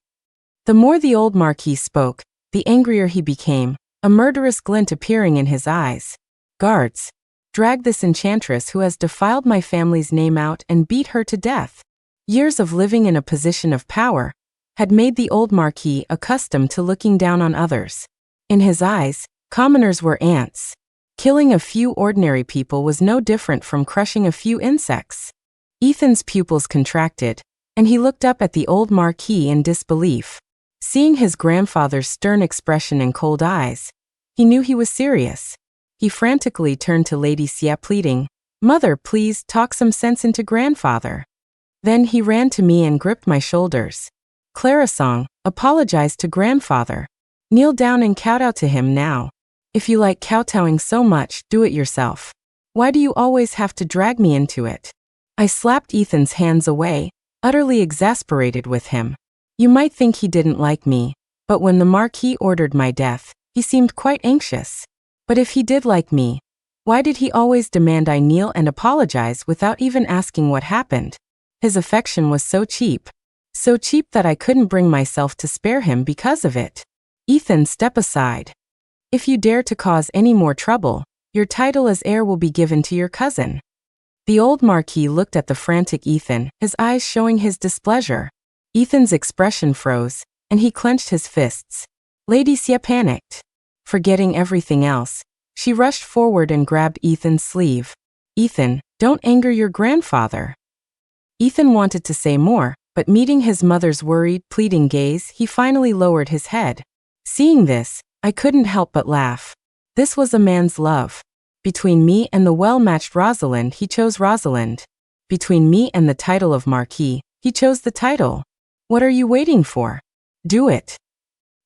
S1: The more the old Marquis spoke, the angrier he became, a murderous glint appearing in his eyes. Guards, drag this enchantress who has defiled my family's name out and beat her to death. Years of living in a position of power had made the old Marquis accustomed to looking down on others. In his eyes, commoners were ants. Killing a few ordinary people was no different from crushing a few insects. Ethan's pupils contracted, and he looked up at the old Marquis in disbelief. Seeing his grandfather's stern expression and cold eyes, he knew he was serious. He frantically turned to Lady Xie, pleading, "Mother, please talk some sense into grandfather." Then he ran to me and gripped my shoulders. Clarasong, apologize to grandfather. Kneel down and kowtow to him now. If you like kowtowing so much, do it yourself. Why do you always have to drag me into it? I slapped Ethan's hands away, utterly exasperated with him. You might think he didn't like me, but when the Marquis ordered my death, he seemed quite anxious. But if he did like me, why did he always demand I kneel and apologize without even asking what happened? His affection was so cheap that I couldn't bring myself to spare him because of it. Ethan, step aside. If you dare to cause any more trouble, your title as heir will be given to your cousin. The old Marquis looked at the frantic Ethan, his eyes showing his displeasure. Ethan's expression froze, and he clenched his fists. Lady Xie panicked. Forgetting everything else, she rushed forward and grabbed Ethan's sleeve. Ethan, don't anger your grandfather. Ethan wanted to say more, but meeting his mother's worried, pleading gaze, he finally lowered his head. Seeing this, I couldn't help but laugh. This was a man's love. Between me and the well-matched Rosalind, he chose Rosalind. Between me and the title of Marquis, he chose the title. What are you waiting for? Do it.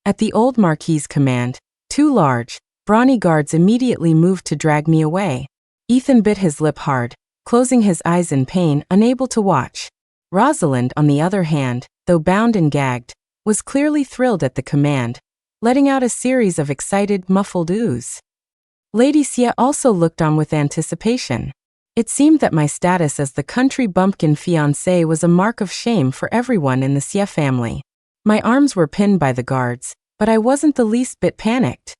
S1: At the old Marquis's command, 2 large, brawny guards immediately moved to drag me away. Ethan bit his lip hard, closing his eyes in pain, unable to watch. Rosalind, on the other hand, though bound and gagged, was clearly thrilled at the command, letting out a series of excited, muffled oohs. Lady Xie also looked on with anticipation. It seemed that my status as the country bumpkin fiancé was a mark of shame for everyone in the Xie family. My arms were pinned by the guards, but I wasn't the least bit panicked.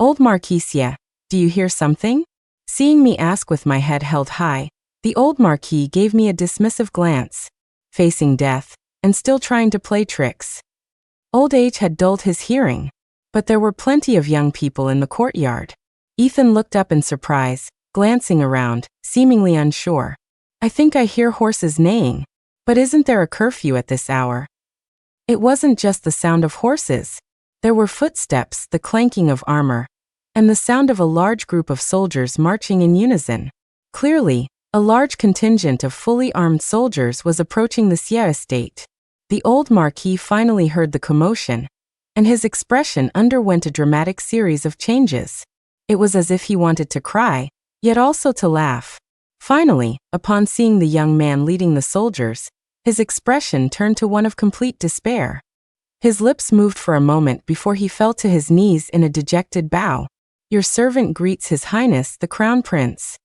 S1: Old Marquis Xie, do you hear something? Seeing me ask with my head held high, the old Marquis gave me a dismissive glance. Facing death, and still trying to play tricks. Old age had dulled his hearing, but there were plenty of young people in the courtyard. Ethan looked up in surprise, glancing around, seemingly unsure. I think I hear horses neighing, but isn't there a curfew at this hour? It wasn't just the sound of horses. There were footsteps, the clanking of armor, and the sound of a large group of soldiers marching in unison. Clearly, a large contingent of fully armed soldiers was approaching the Xie estate. The old Marquis finally heard the commotion, and his expression underwent a dramatic series of changes. It was as if he wanted to cry, yet also to laugh. Finally, upon seeing the young man leading the soldiers, his expression turned to one of complete despair. His lips moved for a moment before he fell to his knees in a dejected bow. Your servant greets His Highness the Crown Prince.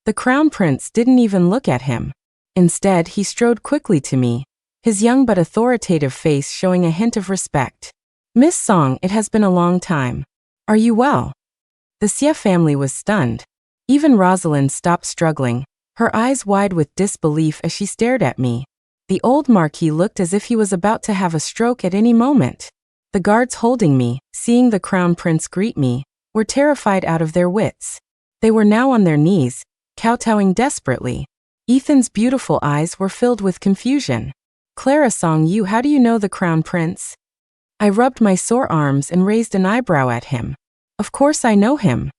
S1: The Crown Prince didn't even look at him. Instead, he strode quickly to me, his young but authoritative face showing a hint of respect. Miss Song, it has been a long time. Are you well? The Xie family was stunned. Even Rosalind stopped struggling, her eyes wide with disbelief as she stared at me. The old Marquis looked as if he was about to have a stroke at any moment. The guards holding me, seeing the Crown Prince greet me, were terrified out of their wits. They were now on their knees, kowtowing desperately. Ethan's beautiful eyes were filled with confusion. Clara Song Yu, how do you know the Crown Prince? I rubbed my sore arms and raised an eyebrow at him. Of course I know him.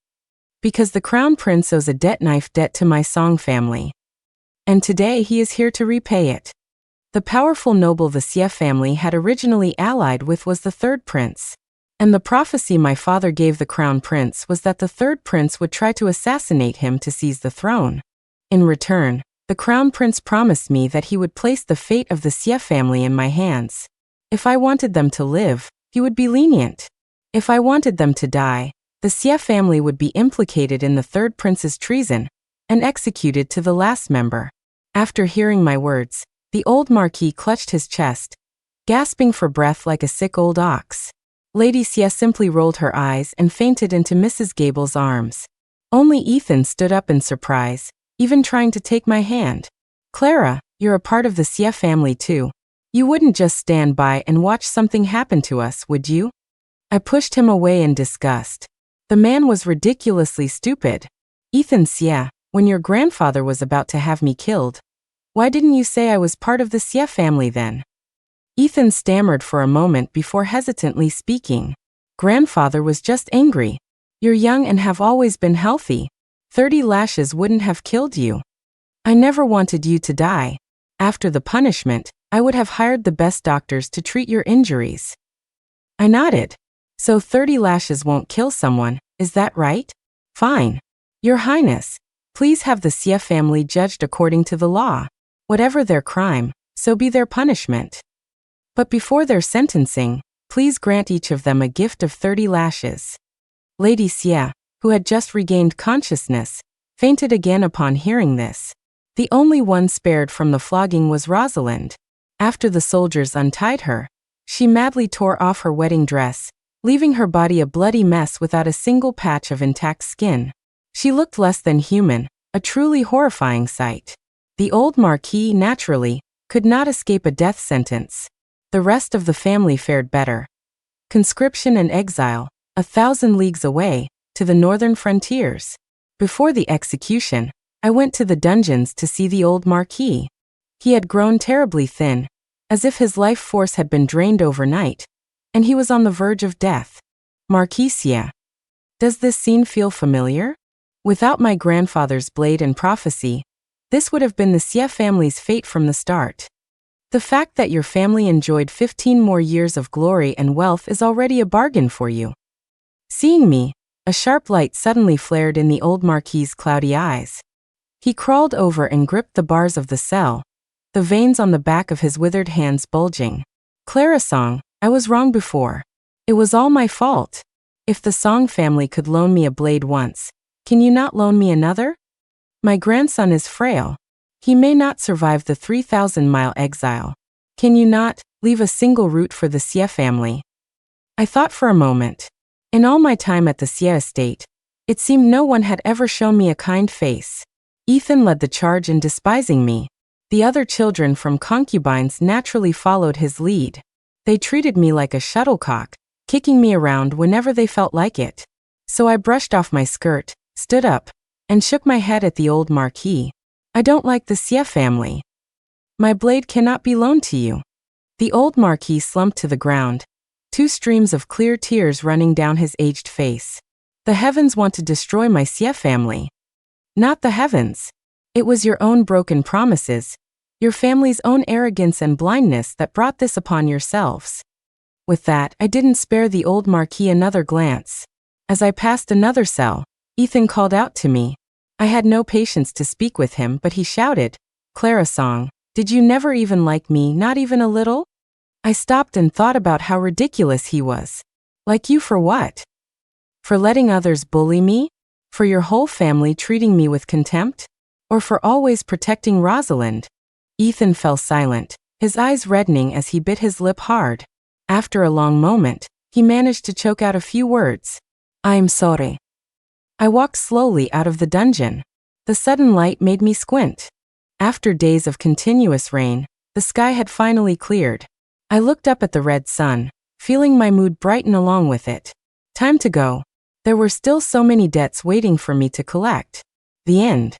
S1: Because the Crown Prince owes a debt to my Song family. And today he is here to repay it. The powerful noble the Xie family had originally allied with was the third prince. And the prophecy my father gave the Crown Prince was that the third prince would try to assassinate him to seize the throne. In return, the Crown Prince promised me that he would place the fate of the Xie family in my hands. If I wanted them to live, he would be lenient. If I wanted them to die, the Xie family would be implicated in the third prince's treason and executed to the last member. After hearing my words, the old Marquis clutched his chest, gasping for breath like a sick old ox. Lady Xie simply rolled her eyes and fainted into Mrs. Gable's arms. Only Ethan stood up in surprise, even trying to take my hand. Clara, you're a part of the Xie family too. You wouldn't just stand by and watch something happen to us, would you? I pushed him away in disgust. The man was ridiculously stupid. Ethan Xie, when your grandfather was about to have me killed, why didn't you say I was part of the Xie family then? Ethan stammered for a moment before hesitantly speaking. Grandfather was just angry. You're young and have always been healthy. 30 lashes wouldn't have killed you. I never wanted you to die. After the punishment, I would have hired the best doctors to treat your injuries. I nodded. So 30 lashes won't kill someone, is that right? Fine. Your Highness, please have the Xie family judged according to the law. Whatever their crime, so be their punishment. But before their sentencing, please grant each of them a gift of 30 lashes. Lady Xie, who had just regained consciousness, fainted again upon hearing this. The only one spared from the flogging was Rosalind. After the soldiers untied her, she madly tore off her wedding dress, leaving her body a bloody mess without a single patch of intact skin. She looked less than human, a truly horrifying sight. The old Marquis, naturally, could not escape a death sentence. The rest of the family fared better. Conscription and exile, 1,000 leagues away, to the northern frontiers. Before the execution, I went to the dungeons to see the old Marquis. He had grown terribly thin, as if his life force had been drained overnight, and he was on the verge of death. Marquis Xie. Does this scene feel familiar? Without my grandfather's blade and prophecy, this would have been the Xie family's fate from the start. The fact that your family enjoyed 15 more years of glory and wealth is already a bargain for you. Seeing me, a sharp light suddenly flared in the old Marquis's cloudy eyes. He crawled over and gripped the bars of the cell, the veins on the back of his withered hands bulging. Clara Song, I was wrong before. It was all my fault. If the Song family could loan me a blade once, can you not loan me another? My grandson is frail. He may not survive the 3,000-mile exile. Can you not leave a single root for the Xie family? I thought for a moment. In all my time at the Xie estate, it seemed no one had ever shown me a kind face. Ethan led the charge in despising me. The other children from concubines naturally followed his lead. They treated me like a shuttlecock, kicking me around whenever they felt like it. So I brushed off my skirt, stood up, and shook my head at the old Marquis. I don't like the Xie family. My blade cannot be loaned to you. The old Marquis slumped to the ground, 2 streams of clear tears running down his aged face. The heavens want to destroy my Xie family. Not the heavens. It was your own broken promises, your family's own arrogance and blindness that brought this upon yourselves. With that, I didn't spare the old Marquis another glance. As I passed another cell, Ethan called out to me. I had no patience to speak with him, but he shouted, Clara Song, did you never even like me, not even a little? I stopped and thought about how ridiculous he was. Like you for what? For letting others bully me? For your whole family treating me with contempt? Or for always protecting Rosalind? Ethan fell silent, his eyes reddening as he bit his lip hard. After a long moment, he managed to choke out a few words. I'm sorry. I walked slowly out of the dungeon. The sudden light made me squint. After days of continuous rain, the sky had finally cleared. I looked up at the red sun, feeling my mood brighten along with it. Time to go. There were still so many debts waiting for me to collect. The end.